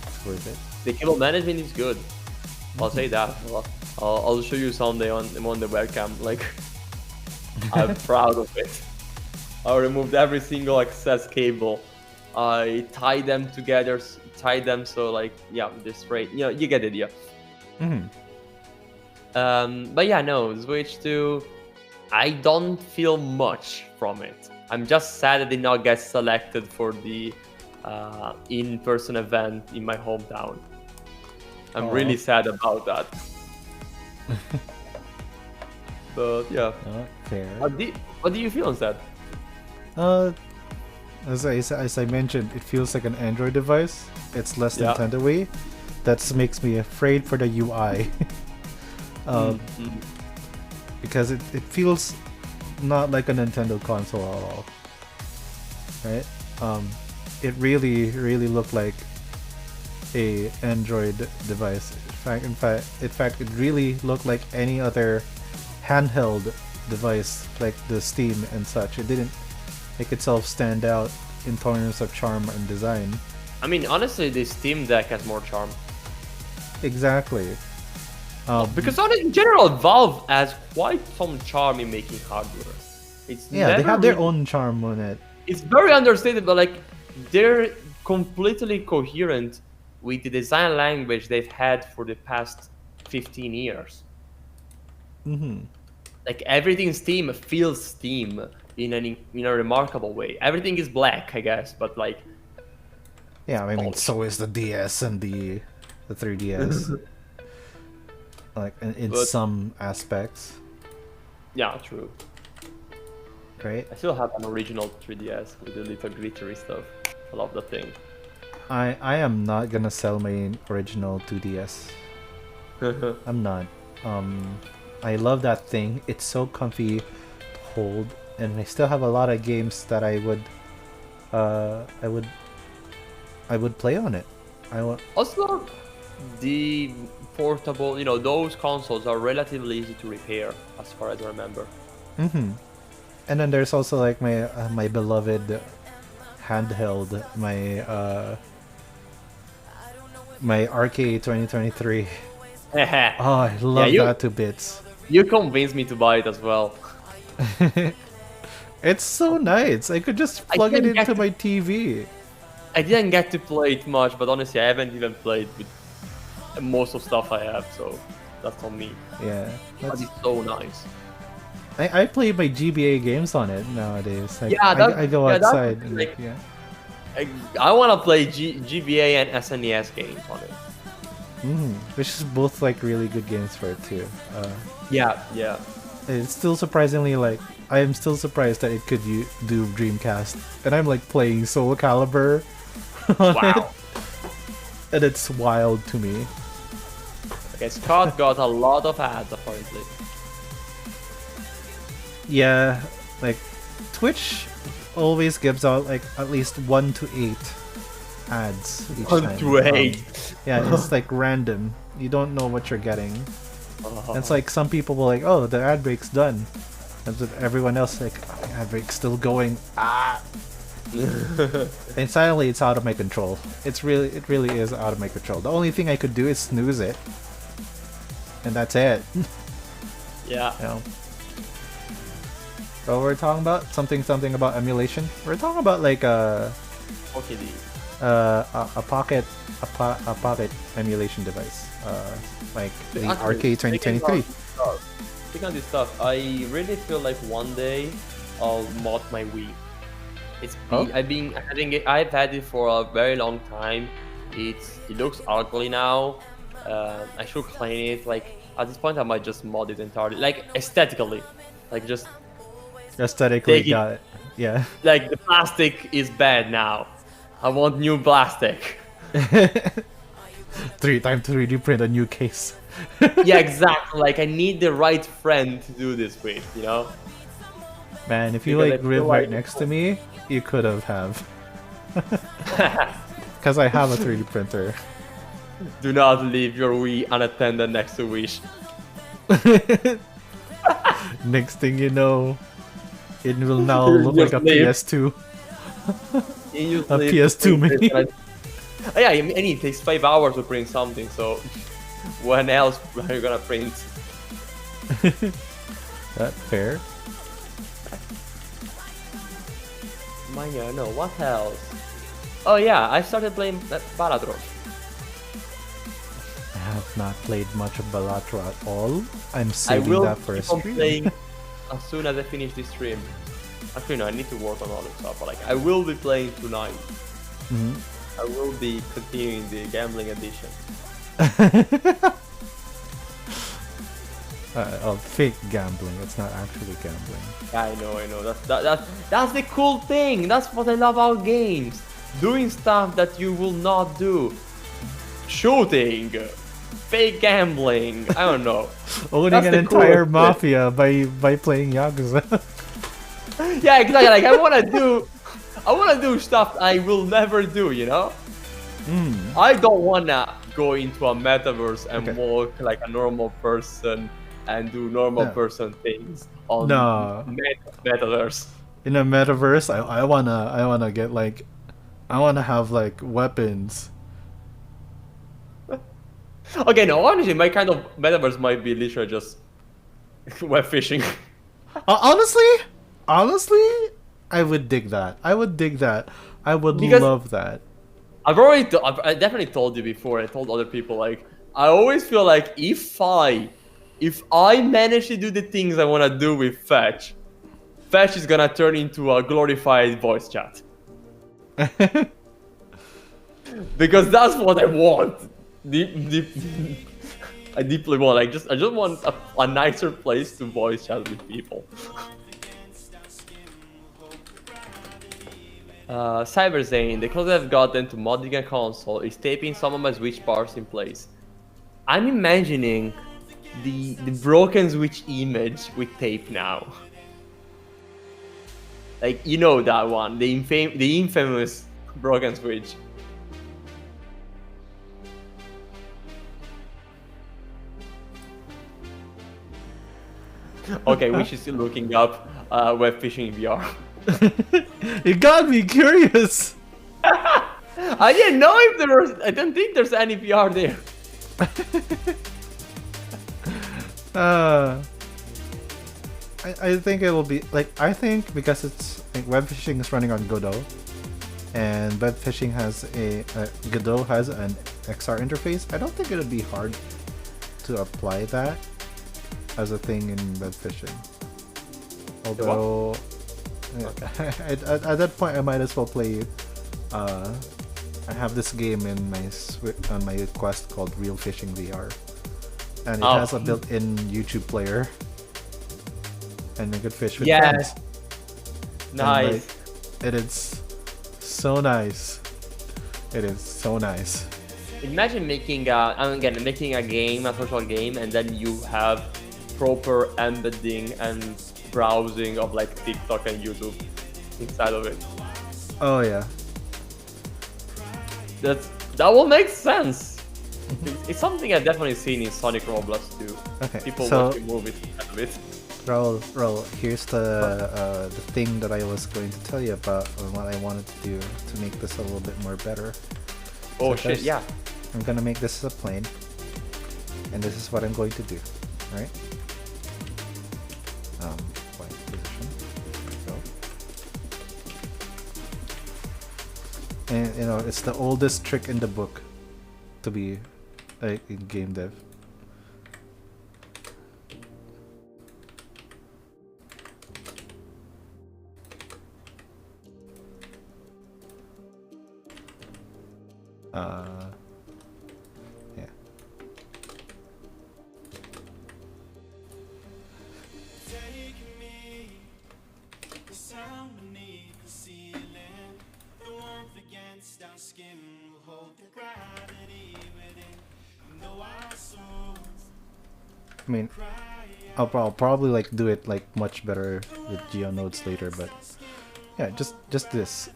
It's worth it. The cable management is good. I'll say that. I'll show you someday on the webcam. Like, I'm proud of it. I removed every single access cable. I tied them together. So like, yeah, they're straight. You know, you get the idea. But yeah, no, Switch 2. I don't feel much from it. I'm just sad I did not get selected for the in-person event in my hometown. I'm really sad about that. But yeah. Fair. What do you feel instead? As I mentioned, it feels like an Android device. It's less Yeah. Nintendo-y. That makes me afraid for the UI. Because it feels not like a Nintendo console at all. Right? It really looked like a Android device. In fact, it really looked like any other handheld device, like the Steam and such. It didn't make itself stand out in terms of charm and design. I mean, honestly, the Steam Deck has more charm. Exactly. Because in general, Valve has quite some charm in making hardware. It's Yeah, they never have their really- own charm on it. It's very understated, but like they're completely coherent with the design language they've had for the past 15 years. Like everything Steam feels Steam in a remarkable way. Everything is black, I guess, but like Yeah, I mean, Bulge. so is the DS and the 3DS. Like in But- some aspects, yeah, true. right? I still have an original 3DS with the little glittery stuff. I love that thing. I am not gonna sell my original 2DS. I'm not. I love that thing. It's so comfy to hold, and I still have a lot of games that I would play on it. Also, the portable, those consoles are relatively easy to repair, as far as I remember. And then there's also like my beloved handheld, my RK 2023. Oh, I love you- that to bits. You convinced me to buy it as well. It's so nice. I could just I plug it didn't get into to- my TV. I didn't get to play it much, but honestly, I haven't even played with most of stuff I have, so that's on me. Yeah, But that's, it's so nice. I play my GBA games on it nowadays. Like, Yeah, I go that's outside. And, like- yeah. I want to play GBA and SNES games on it. Which is both like really good games for it too. Yeah. It's still surprisingly like I am still surprised that it could do Dreamcast, and I'm like playing Soul Calibur on it, Wow. and it's wild to me. Okay, Scott got a lot of ads apparently. Yeah, like Twitch always gives out like at least 1 to 8 ads each 1 time. to 8. Yeah, it's like random. You don't know what you're getting. Uh-huh. And it's like some people will like, oh, the ad break's done. And then everyone else like, oh, the ad break's still going. Ah. And suddenly it's out of my control. It really is out of my control. The only thing I could do is snooze it. And that's it. Yeah. You know. So we're talking about something about emulation. We're talking about like a pocket emulation device. Like the Actually, RK 2023. Speaking of this stuff, I really feel like one day I'll mod my Wii. It's Oh? been I've been having it. I've had it for a very long time. It looks ugly now. I should clean it. Like at this point, I might just mod it entirely. Like aesthetically, like just Aesthetically, take it. got it. Yeah. Like the plastic is bad now. I want new plastic. 3x 3D print a new case. Yeah, exactly. Like I need the right friend to do this with. You know. Man, if you Because I like feel live like- right next to me, you could have. Because I have a 3D printer. Do not leave your Wii unattended next to Wish. Next thing you know, it will now You look like just a leave. PS2. You A leave PS2 to print mini. it. Oh, yeah, I mean, it takes 5 hours to print something, so when else are you gonna print? That fair? No, what else? Oh yeah, I started playing Balatron. I have not played much of Balatro at all. I'm I saving will that for a keep on stream. playing as soon as I finish this stream. Actually, no, I need to work on other stuff, but like, I will be playing tonight. Mhm. I will be continuing the gambling edition. Fake gambling. It's not actually gambling. Yeah, I know. That's the cool thing. That's what I love about games. Doing stuff that you will not do. Shooting, fake gambling. I don't know. Owning That's an the entire coolest mafia by playing Yakuza. Yeah, exactly. Like I wanna do stuff I will never do. You know. I don't wanna go into a metaverse and Okay. walk like a normal person and do normal No. person things on No. metaverse. In a metaverse, I wanna get like, I wanna have like weapons. Okay, no, honestly, my kind of metaverse might be literally just web fishing. Honestly, I would dig that. I would dig that. I would Because- love that. I definitely told you before. I told other people like I always feel like if I manage to do the things I want to do with Fetch is gonna turn into a glorified voice chat because that's what I want. I deeply want. I just want a nicer place to voice chat with people. Cyber Zane, the closest I've gotten to modding a console is taping some of my Switch parts in place. I'm imagining the broken Switch image with tape now. Like, you know that one, the infamous broken Switch. Okay, we should still looking up web fishing VR. It got me curious. I didn't know if there was. I don't think there's any VR there. I think it'll be like, I think because it's like web fishing is running on Godot, and web fishing has Godot has an XR interface. I don't think it'll be hard to apply that as a thing in web fishing. Although at that point I might as well play. I have this game in my on my Quest called Real Fishing VR, and it has a built-in YouTube player, and you could fish with friends. Nice. And, like, it is so nice. It is so nice. Imagine making a game, a social game, and then you have proper embedding and browsing of like TikTok and YouTube inside of it. Oh yeah. That will make sense. It's something I've definitely seen in Sonic Roblox too. Okay. People So watching movies out of it. Raul, here's the thing that I was going to tell you about, and what I wanted to do to make this a little bit more better. Oh So shit! first, Yeah. I'm gonna make this as a plane, and this is what I'm going to do. All right. Point position. There we go. And you know, it's the oldest trick in the book to be in game dev. Yeah. I mean, I'll probably like do it like much better with geo nodes later, but yeah, just this.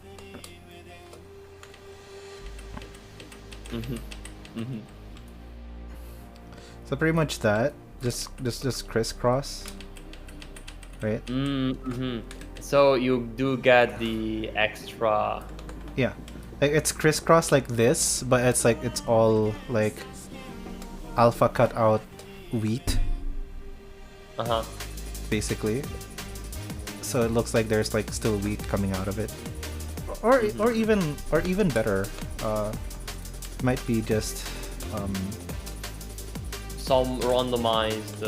So pretty much that. Just crisscross, right? So you do get the extra. Yeah, like it's crisscross like this, but it's like it's all like alpha cut out wheat, basically. So it looks like there's like still wheat coming out of it, or even better, might be just Some randomized.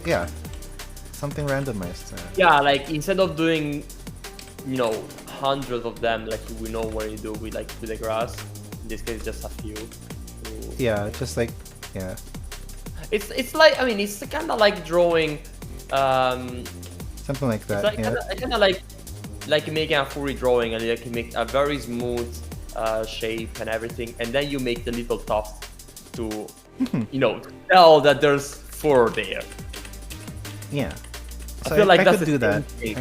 Yeah, something randomized. Yeah, like instead of doing, hundreds of them like we know what you do with with the grass. In this case, just a few. Yeah, just like It's like, I mean, it's kind of like drawing. Something like that. It's like, kind of like making a furry drawing, and you can make a very smooth shape and everything, and then you make the little tufts to, tell that there's fur there. Yeah. So I feel like I that's could do that. thing.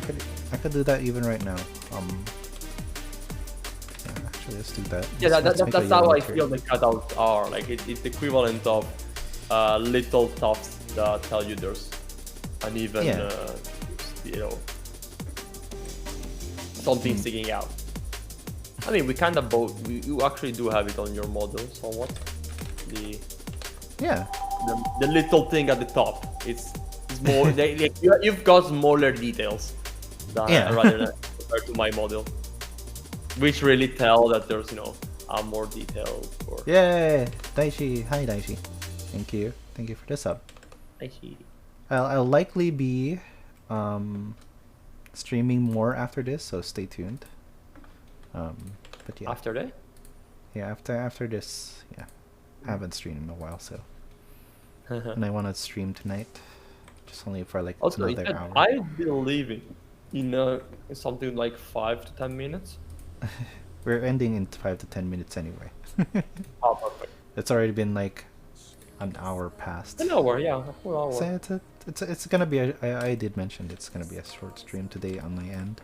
I could do that even right now. Actually, let's do that. Yeah, Let's make a that's how yellow I tree. feel the cutouts are. Like it's the equivalent of little tufts that tell you there's uneven, something sticking out. I mean, we kind of both. You actually do have it on your model somewhat. The little thing at the top. It's more. You've got smaller details rather than compared to my model, which really tell that there's a more detailed. Yay! Daichi, hi Daichi. Thank you for the sub. Actually, I'll likely be streaming more after this, so stay tuned. But yeah. after that. Yeah, after this, yeah. I haven't streamed in a while, so. And I want to stream tonight, just only for like Also, another hour. I'll be leaving in something like 5 to 10 minutes. We're ending in 5 to 10 minutes anyway. Oh, perfect. It's already been like an hour past. An hour, yeah, a full hour. So it's gonna be I did mention it's gonna be a short stream today on my end.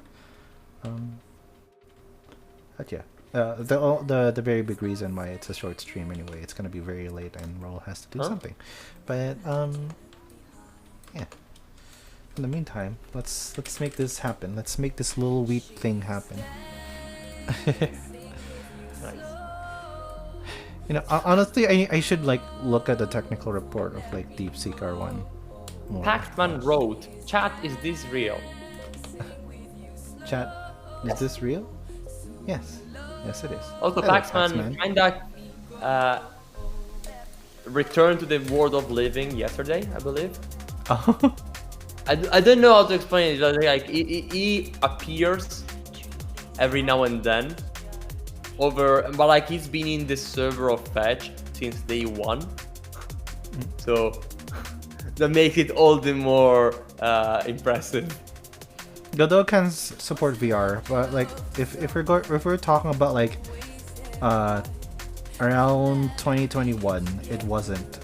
But yeah, the very big reason why it's a short stream anyway, it's gonna be very late and Roll has to do something. But yeah. In the meantime, let's make this happen. Let's make this little wheat thing happen. Nice. Honestly, I should like look at the technical report of like DeepSeek R1 more. Paxman wrote, "Chat, is this real?" Chat, is this real? Yes. Yes, it is. Also, Hello, Paxman kinda returned to the world of living yesterday, I believe. Oh. I don't know how to explain it. Like he appears every now and then but like he's been in the server of Fetch since day one, so that makes it all the more impressive. Godot can support VR, but like if we're talking about like around 2021, it wasn't.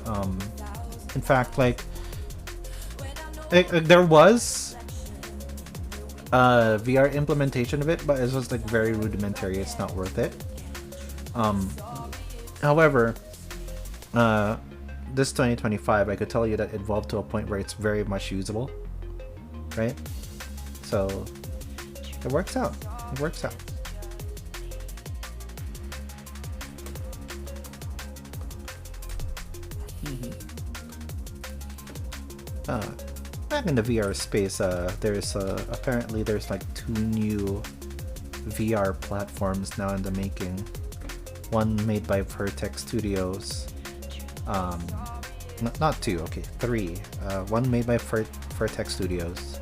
In fact, like there was VR implementation of it, but it was like very rudimentary. It's not worth it. However, this 2025, I could tell you that it evolved to a point where it's very much usable, right? So it works out. It works out. Back in the VR space, there's apparently there's like 2 new VR platforms now in the making. One made by Vertex Studios. Not 2, okay, 3. One made by Vertex Studios.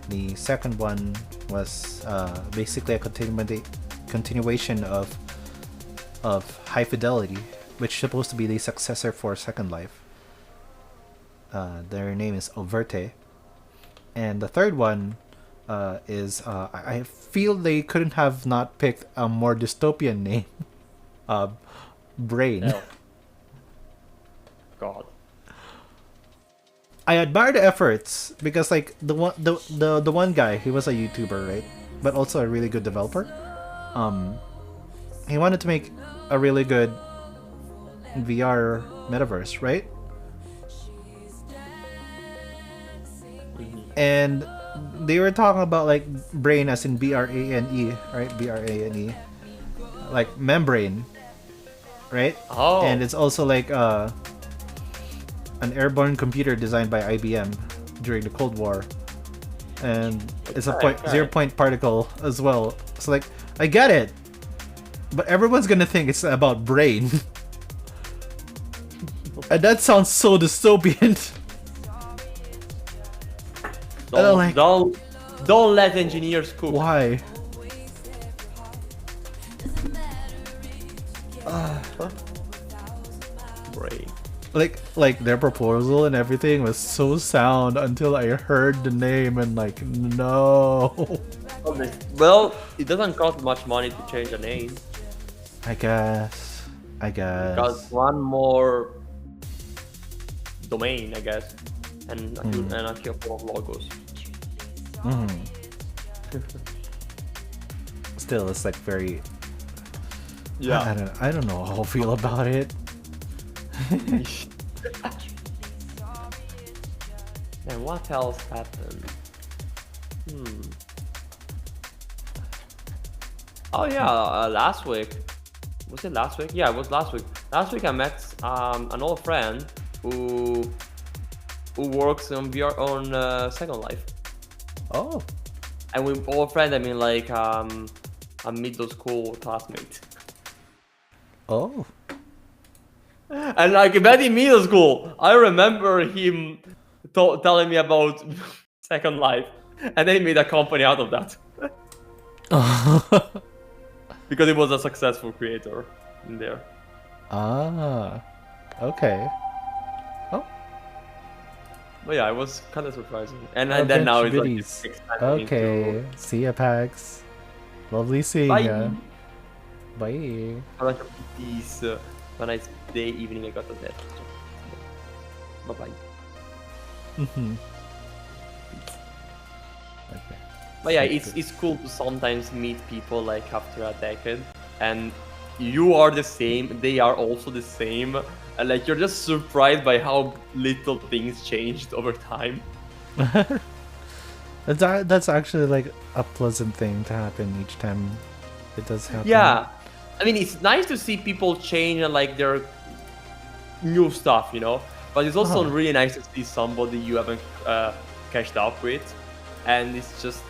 The second one was basically a continuation of of High Fidelity, which is supposed to be the successor for Second Life. Their name is Overte. And the third one is I feel they couldn't have not picked a more dystopian name. Brain. Hell. God. I admire the efforts because like the one guy, he was a YouTuber, right? But also a really good developer. He wanted to make a really good VR metaverse, right? And they were talking about like brain as in BRANE, right? BRANE, like membrane, right? Oh. And it's also like an airborne computer designed by IBM during the Cold War, and it's a zero-point particle as well. So like, I get it, but everyone's gonna think it's about brain, and that sounds so dystopian. Don't let engineers cook. Why? Brain. Like their proposal and everything was so sound until I heard the name and like, no. Well, it doesn't cost much money to change a name. I guess. Got one more domain, I guess, and a couple of logos. Still, it's like very. Yeah. I don't know how I feel about it. And what else happened? Oh yeah, last week. Was it last week? Yeah, it was last week. Last week I met an old friend who works on VR on Second Life. Oh. And with old friend, I mean like a middle school classmate. Oh. And like back in middle school, I remember him telling me about Second Life, and they made a company out of that. Because he was a successful creator in there. Ah. Okay. Oh. But yeah, it was kind of surprising. And then now it's like it's expanding okay. into... See ya, Pax. Lovely seeing ya. Bye. A bunch of peace. Have a nice day, evening. I got to bed. Bye bye. Okay. But yeah, it's cool to sometimes meet people like after a decade, and you are the same, they are also the same, and like you're just surprised by how little things changed over time. That's actually like a pleasant thing to happen each time it does happen. Yeah, I mean it's nice to see people change and like their new stuff, you know. But it's also really nice to see somebody you haven't catched up with, and it's just.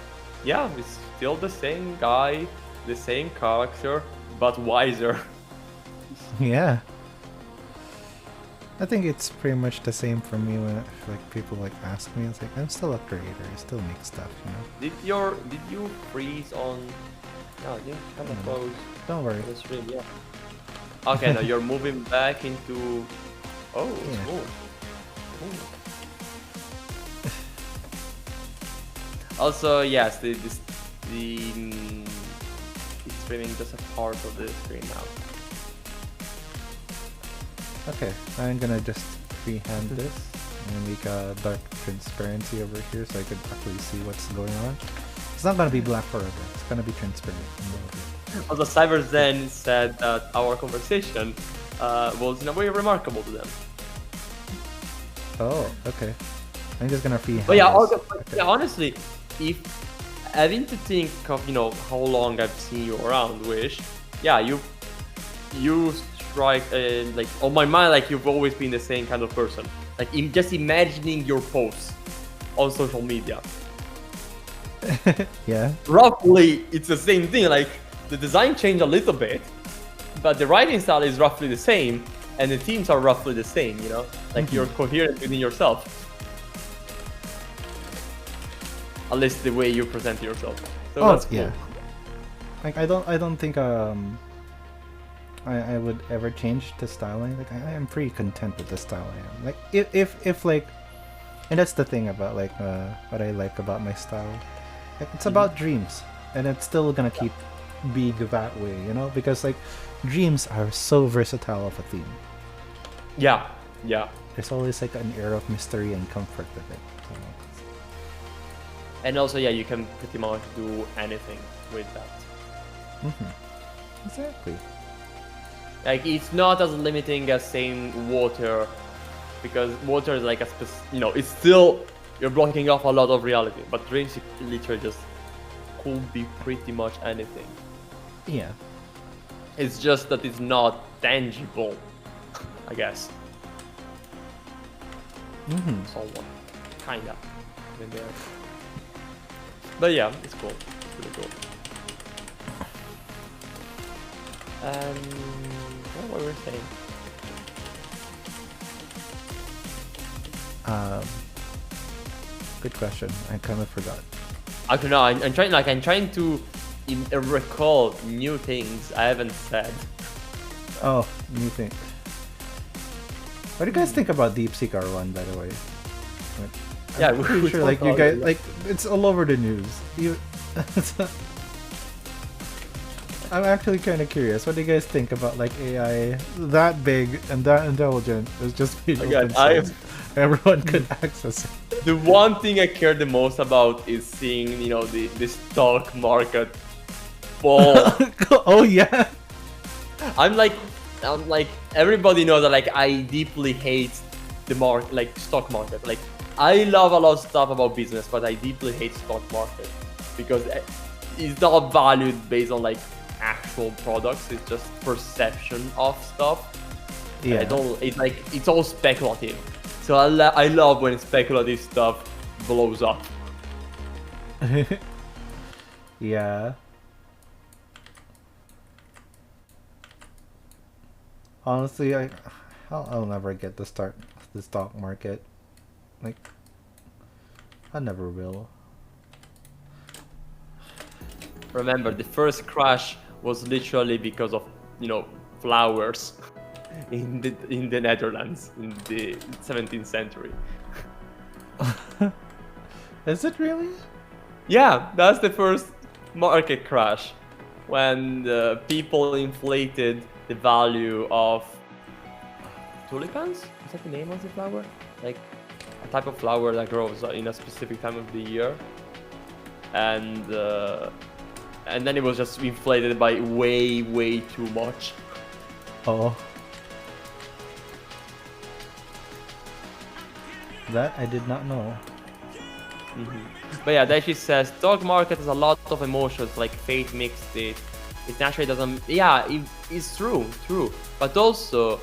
Yeah, it's still the same guy, the same character, but wiser. Yeah. I think it's pretty much the same for me when like people like ask me. It's like I'm still a creator. I still make stuff, you know. Did you freeze on? No, you kind of froze. Don't worry. The stream, yeah. Okay, now you're moving back into. Oh, it's Yeah. cool. Cool. Also, yes, the it's streaming just a part of the screen now. Okay, I'm gonna just freehand this and make a dark transparency over here so I can actually see what's going on. It's not gonna be black forever. It's gonna be transparent. Also, Cyber Zen said that our conversation was in a way remarkable to them. Oh, okay. I'm just gonna freehand. But yeah, this. yeah, honestly, if having to think of how long I've seen you around, Wish, yeah, you strike like on my mind like you've always been the same kind of person. Like just imagining your posts on social media. Yeah. Roughly, it's the same thing. Like the design changed a little bit, but the writing style is roughly the same, and the themes are roughly the same. You know, like you're coherent within yourself. At least the way you present yourself. So that's cool. Yeah. Like I don't think I would ever change the style. Like I am pretty content with the style I am. Like if like, and that's the thing about like what I like about my style. Like, it's about dreams, and it's still gonna keep being that way, you know, because like dreams are so versatile of a theme. Yeah, yeah. There's always like an air of mystery and comfort with it. So, And also, yeah, you can pretty much do anything with that. exactly. Like, it's not as limiting as saying water, because water is like it's still, you're blocking off a lot of reality, but dreams literally just could be pretty much anything. Yeah. It's just that it's not tangible, I guess. Somewhat. Kinda. In there. But yeah, it's cool. It's really cool. What were we saying? Good question. I kind of forgot. I don't know. I'm trying to recall new things I haven't said. Oh, new thing. What do you guys think about DeepSeek R1, by the way? Yeah, I'm pretty sure like you guys like it's all over the news. I'm actually kind of curious. What do you guys think about like AI that big and that intelligent? It's just being open source. Everyone could access it. The one thing I care the most about is seeing, the stock market fall. Oh yeah. I'm like, everybody knows that like I deeply hate the stock market. Like, I love a lot of stuff about business, but I deeply hate stock market because it's not valued based on like actual products. It's just perception of stuff. Yeah. It's all speculative. So I love when speculative stuff blows up. Yeah. Honestly, I'll never get to start the stock market. Like, I never will. Remember, the first crash was literally because of flowers in the Netherlands in the 17th century. Is it really? Yeah, that's the first market crash, when the people inflated the value of tulipans. Is that the name of the flower? Like a type of flower that grows in a specific time of the year, and then it was just inflated by way too much. Oh. That I did not know. But yeah, that she says stock market has a lot of emotions, like fate mixed it. It naturally doesn't. Yeah, it's true. But also,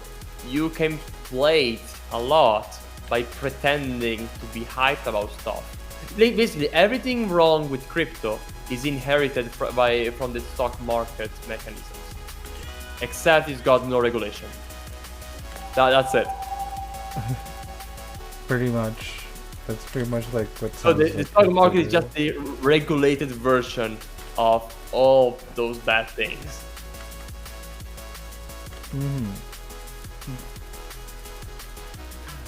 you can play it a lot by pretending to be hyped about stuff. Like, basically, everything wrong with crypto is inherited from the stock market mechanisms, except it's got no regulation. That's it. Pretty much. That's pretty much like what. So the stock market is just the regulated version of all those bad things.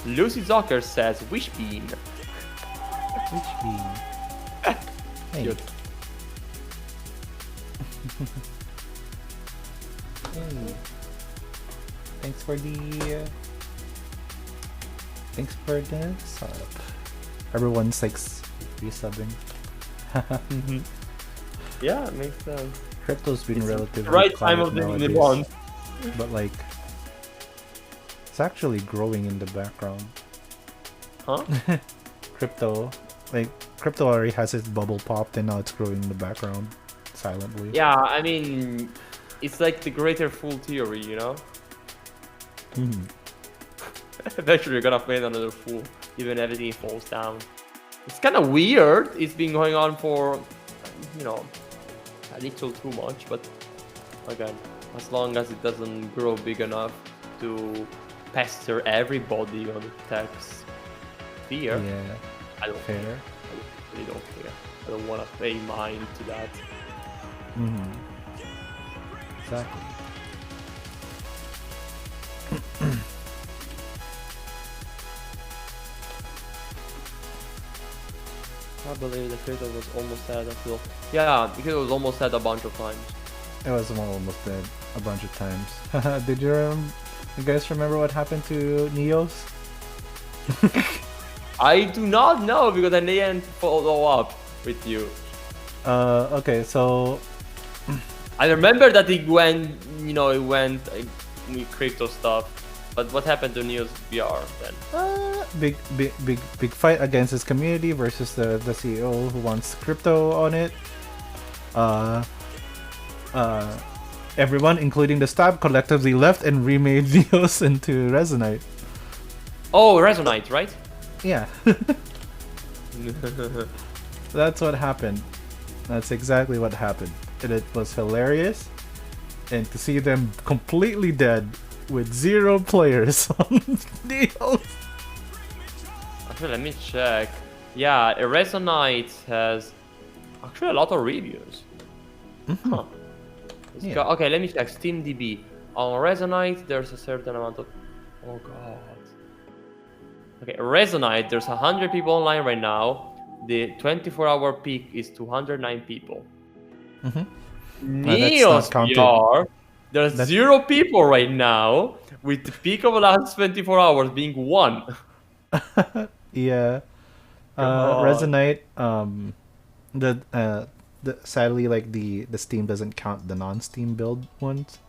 Lucy Zucker says Wishbeam. Wishbeam. Hey. Cute. Hey. Thanks for the sub. Everyone's like resubbing. Yeah, it makes sense. Crypto's been relatively The right quiet time of the nowadays, month. but like it's actually growing in the background. Huh? Crypto already has its bubble popped and now it's growing in the background silently. Yeah, I mean, it's like the greater fool theory, Eventually you're gonna find another fool, even everything falls down. It's kind of weird. It's been going on for, a little too much, but again, as long as it doesn't grow big enough to pester everybody on the tech sphere, Yeah. I don't Fair. care. I really don't care. I don't want to pay mind to that. Exactly. I believe the crypto was almost dead. I feel. Yeah, the crypto was almost dead a bunch of times. It was almost dead a bunch of times. Did you guys remember what happened to Neos? I do not know because I didn't follow up with you. Okay, so I remember that it went, it went with crypto stuff. But what happened to Neos VR then? big fight against his community versus the CEO who wants crypto on it. Everyone, including the staff, collectively left and remade Neos into Resonite. Oh, Resonite, right? Yeah. That's what happened. That's exactly what happened. And it was hilarious. And to see them completely dead with 0 players on Neos. Actually, let me check. Yeah, Resonite has actually a lot of reviews. Mm-hmm. Huh. Yeah. Okay, let me check. SteamDB. On Resonite, there's a certain amount of... Oh, God. Okay, Resonite, there's 100 people online right now. The 24-hour peak is 209 people. Mm-hmm. Neos VR, there's 0 people right now, with the peak of the last 24 hours being 1. Yeah. Resonite, sadly, like the Steam doesn't count the non-Steam build ones.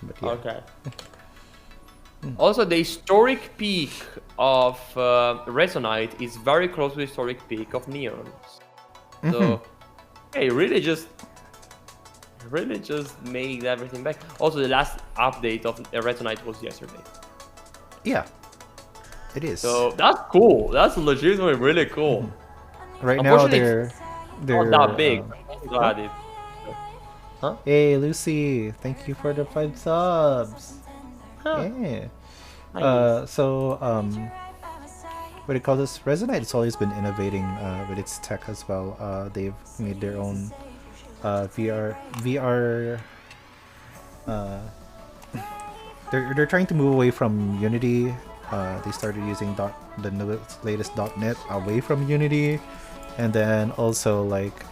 But yeah. Okay. Also, the historic peak of Resonite is very close to the historic peak of Neons. So, hey, really just made everything back. Also, the last update of Resonite was yesterday. Yeah, it is. So that's cool. That's legitimately really cool. Right now they're not that big. Glad it. Huh? Hey Lucy, thank you for the 5 subs. Huh. Yeah. Nice. What do you call this? Resonite has always been innovating with its tech as well. They've made their own VR. They're trying to move away from Unity. They started using the latest .NET away from Unity, and then also like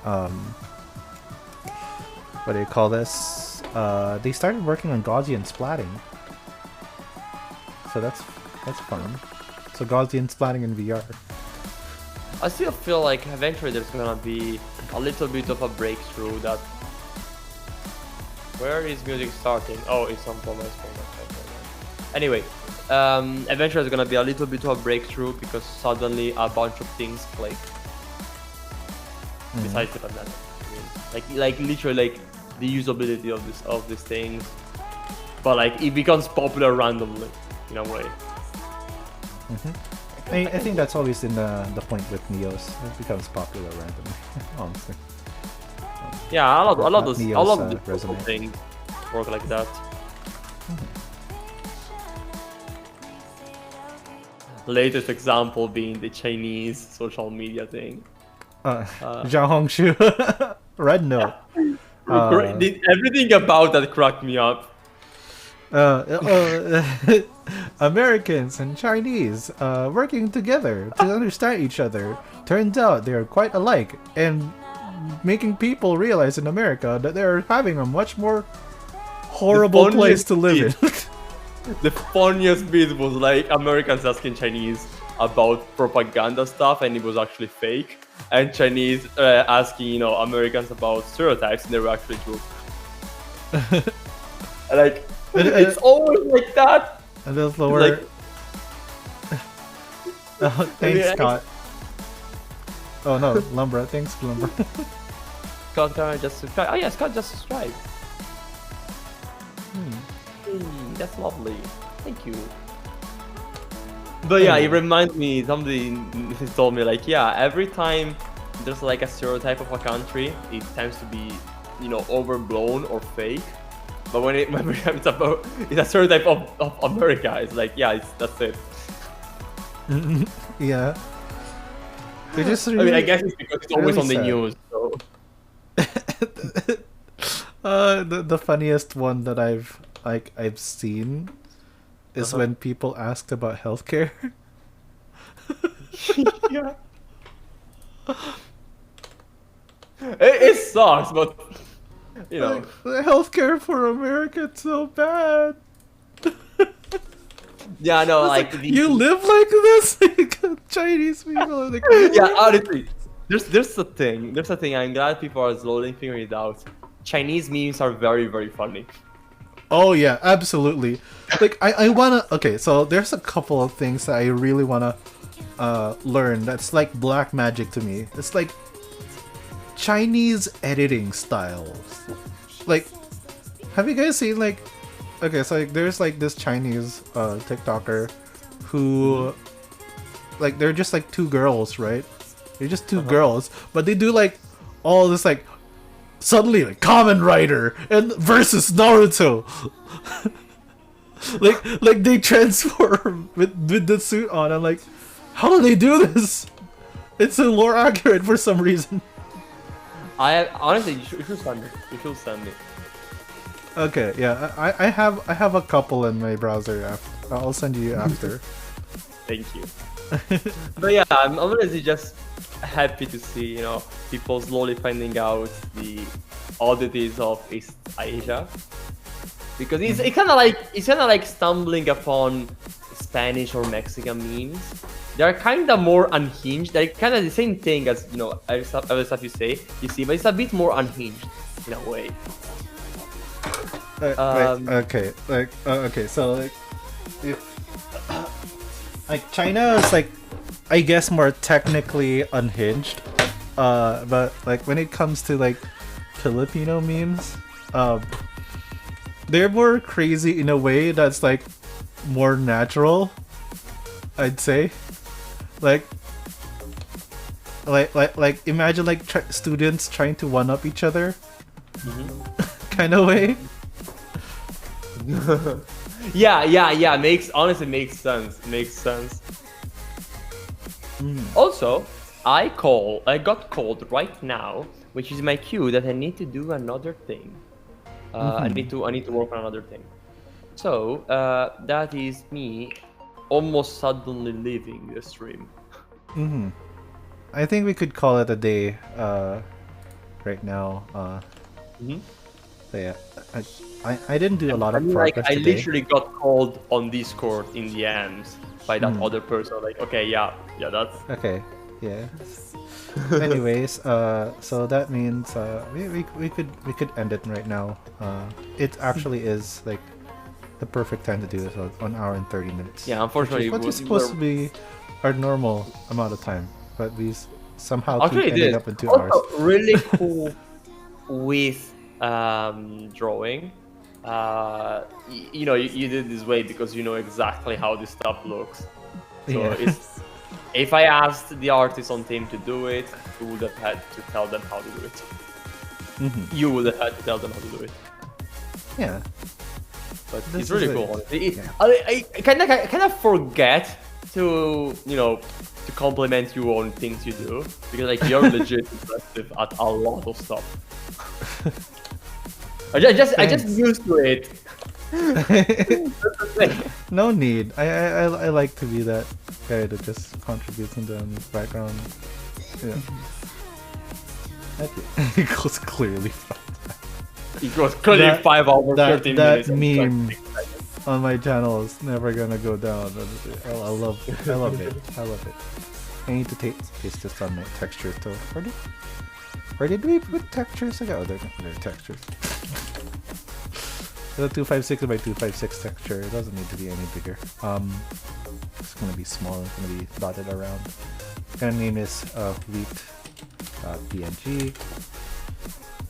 what do you call this? They started working on Gaussian splatting. So that's fun. So Gaussian splatting in VR. I still feel like eventually there's gonna be a little bit of a breakthrough that... Where is music starting? Oh, it's on my phone. Anyway, eventually there's gonna be a little bit of a breakthrough because suddenly a bunch of things click. Besides the pandemic. I mean, like literally like the usability of these things. But like it becomes popular randomly in a way. I think that's always been the point with Neos. It becomes popular randomly, honestly. Yeah, I love those. I love the Resonate things work like that. Latest example being the Chinese social media thing. Zhang Hongshu, Red Note. Everything about that cracked me up. Americans and Chinese working together to understand each other. Turns out they're quite alike, and making people realize in America that they're having a much more horrible place to live in. The funniest bit was like Americans asking Chinese about propaganda stuff, and it was actually fake. And Chinese asking, Americans about stereotypes, and they were actually true. Like, it's always like that. And there's lower. Like, thanks, Scott. Oh no, Lumbra. Thanks, Lumbra. Scott, can I just subscribe? Oh yeah, Scott just subscribed. That's lovely. Thank you. But yeah, it reminds me, somebody told me like, yeah, every time there's like a stereotype of a country, it tends to be, overblown or fake. But when it's a stereotype of America, it's like, yeah, that's it. Yeah. They just I mean, I guess it's because it's always really on the news. So. The funniest one that I've seen is when people asked about healthcare. Yeah. It sucks, but you know. Like, the healthcare for America, it's so bad. Yeah, no, It's like, you live like this? Like, Chinese people are like, yeah, honestly, there's a thing. There's a thing. I'm glad people are slowly figuring it out. Chinese memes are very, very funny. oh yeah, absolutely. Like I wanna okay, so there's a couple of things that I really wanna learn that's like black magic to me. It's like Chinese editing styles. Like, have you guys seen like okay, so like there's like this Chinese TikToker who like they're just like two girls, right? They're just 2 girls, but they do like all this like suddenly like Kamen Rider and versus Naruto. like they transform with the suit on. I'm like, how do they do this? It's so more accurate for some reason. I honestly, you should send me. You should send me. Okay, yeah, I have a couple in my browser. I'll send you after. Thank you. But yeah, I'm honestly just happy to see, you know, people slowly finding out the oddities of East Asia, because it's kind of like stumbling upon Spanish or Mexican memes. They're kind of more unhinged. They're kind of the same thing as, you know, every stuff you see, but it's a bit more unhinged in a way. Okay, like okay, so like if like China is like I guess more technically unhinged, but like when it comes to like Filipino memes, they're more crazy in a way that's like more natural, I'd say. Like imagine like students trying to one up each other, kind of way. Yeah. Honestly makes sense. Also, I got called right now, which is my cue that I need to do another thing. I need to work on another thing. So that is me almost suddenly leaving the stream. I think we could call it a day right now. So yeah, I didn't do a lot of progress I today. literally got called on Discord in DMs by that other person. Like, okay, yeah, that's Okay, yeah. Anyways, so that means we could end it right now. It actually is like the perfect time to do this, 1 hour and 30 minutes. yeah. Unfortunately, What is supposed to be our normal amount of time, but we somehow actually keep ending up in 2 also hours. really cool with drawing. You know, you did this way because you know exactly how this stuff looks. So Yeah. if I asked the artist on team to do it, you would have had to tell them how to do it. You would have had to tell them how to do it. Yeah. But This it's really is cool. it. Honestly. Yeah. I kind of forget to, you know, to compliment you on things you do, because like you're legit impressive at a lot of stuff. I just used to it. That's the thing. No need. I like to be that guy that just contributes in the background. Yeah. Okay. It goes clearly from It was clearly That- 5 hours, that 13 that minutes. and meme. 26 seconds. on my channel is never gonna go down. I love it. I love it. I need to paste this on my textures too. Where did we put textures? I got other textures. The 256 by 256 texture. It doesn't need to be any bigger. It's gonna be small. It's gonna be dotted around. And name is wheat.png.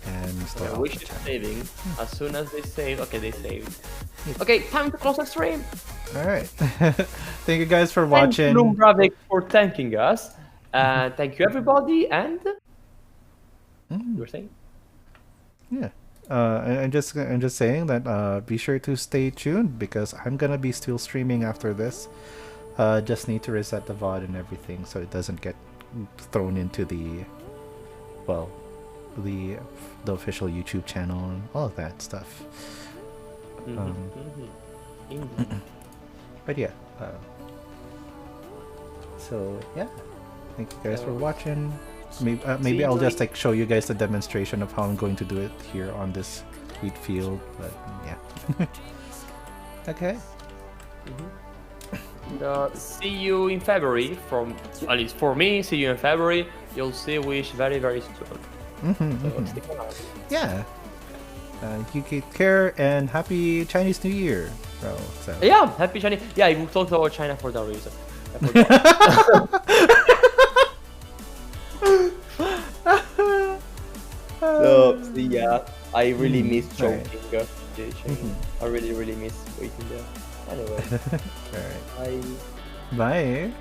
And install Yeah, Alpha wish is channel. saving. As soon as they save, okay, they saved. Okay, time to close the stream. All right. Thank you guys for Thank you, watching. Lumbravik, for thanking us. Thank you, everybody. And you were saying? Yeah. I'm just saying that be sure to stay tuned because I'm gonna be still streaming after this. Just need to reset the VOD and everything so it doesn't get thrown into the the official YouTube channel and all of that stuff. Indeed. But yeah, so yeah, thank you guys for watching. Maybe I'll just like show you guys the demonstration of how I'm going to do it here on this wheat field. But yeah. Okay. See you in February. From at least for me, see you in February. You'll see Wish very soon. So stick around. Yeah. You take care and happy Chinese New Year, bro. So. Yeah, happy Chinese. Yeah, we talked about China for that reason. I forgot. So yeah, I really miss joking. I really miss waiting there. Anyway, Alright. bye. Bye.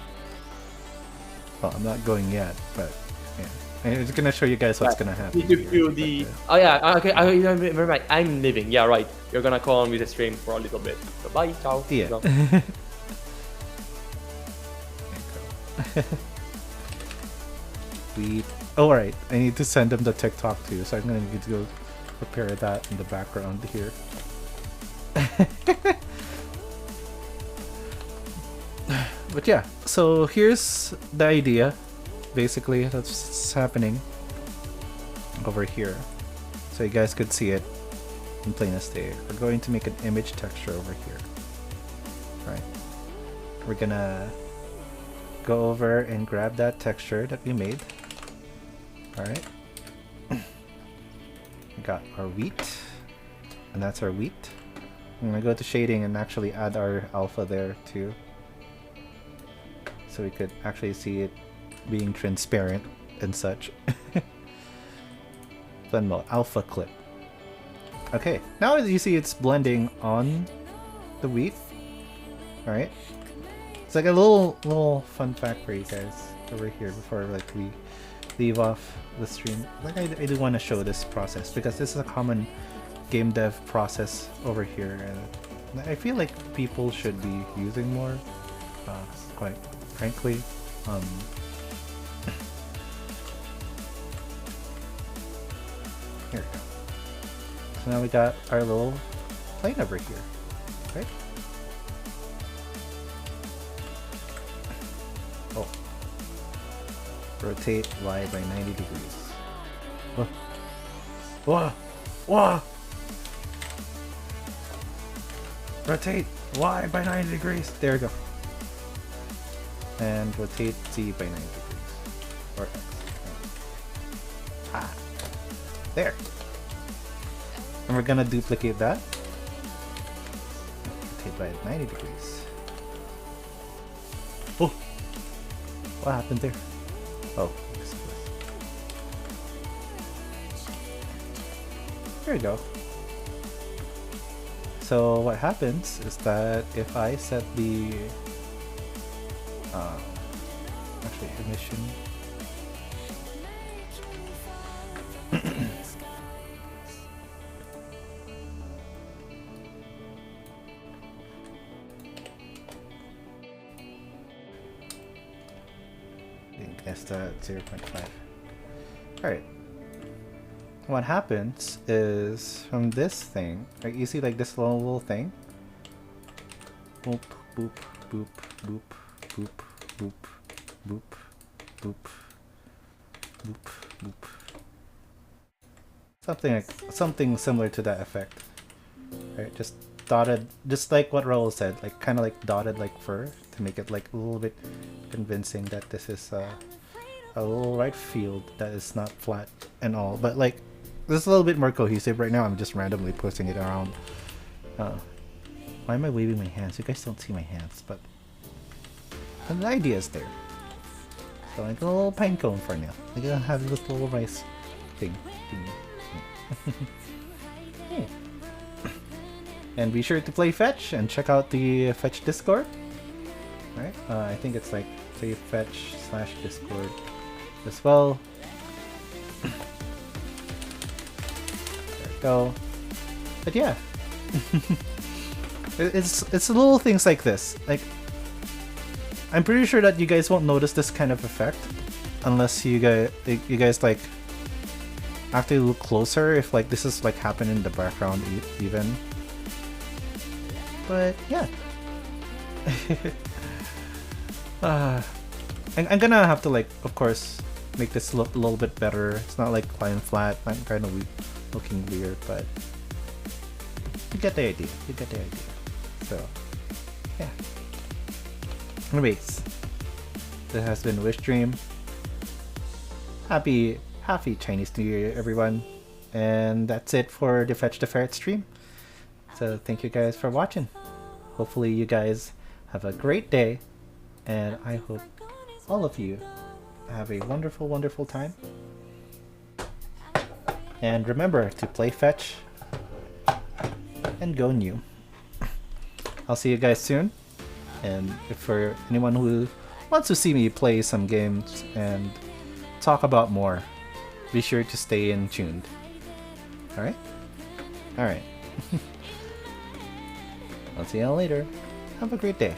Well, I'm not going yet, but yeah. I'm just gonna show you guys what's gonna happen. Need to here. feel the. Oh yeah, okay. Never mind. I'm leaving. Yeah, right. You're gonna call on with the stream for a little bit. So bye, ciao. Yeah. Ciao. Alright, I need to send them the TikTok too, so I'm gonna need to go prepare that in the background here. But yeah, so here's the idea, basically, that's what's happening over here. So you guys could see it in plainest day. We're going to make an image texture over here. Right. We're gonna go over and grab that texture that we made. Alright. We got our wheat. And that's our wheat. I'm gonna go to shading and actually add our alpha there too. So we could actually see it being transparent and such. Blend mode, alpha clip. Okay, now you see it's blending on the wheat. Alright. It's like a little fun fact for you guys over here before like we leave off the stream. Like I do want to show this process because this is a common game dev process over here, and I feel like people should be using more. Quite frankly, here we go. So now we got our little plane over here, right? Oh. Rotate Y by 90 degrees. Whoa. Whoa. Whoa. Rotate Y by 90 degrees. There we go. And rotate Z by 90 degrees. Or X. Ah. There. And we're gonna duplicate that. Rotate by 90 degrees. Oh! What happened there? Oh. There we go. So what happens is that if I set the actually emission I think that's the 0.5. Alright. What happens is from this thing, right, you see like this little thing? Boop, boop, boop, boop, boop, boop, boop, boop, boop, boop. Something similar to that effect. Right, just dotted, just like what Raul said, like kind of like dotted like fur to make it like a little bit convincing that this is a little right field that is not flat and all, but like this is a little bit more cohesive right now. I'm just randomly posting it around. Why am I waving my hands? You guys don't see my hands, but the idea is there. So like a little pine cone for now. We're gonna have this little rice thing. Hey. And be sure to play Fetch and check out the Fetch Discord. Right? I think it's like say Fetch/Discord as well. Go. But yeah. it's little things like this. Like I'm pretty sure that you guys won't notice this kind of effect unless you guys like actually look closer if like this is like happening in the background even. But yeah. I'm gonna have to like, of course, make this look a little bit better. It's not like lying flat, not kind of looking weird, but you get the idea. You get the idea. So, yeah. Anyways, this has been Wish Dream. Happy Chinese New Year, everyone. And that's it for the Fech The Ferret stream. So thank you guys for watching. Hopefully you guys have a great day, and I hope all of you have a wonderful, wonderful time. And remember to play fetch and go new. I'll see you guys soon. And if for anyone who wants to see me play some games and talk about more, be sure to stay in tuned. Alright? Alright. I'll see y'all later. Have a great day.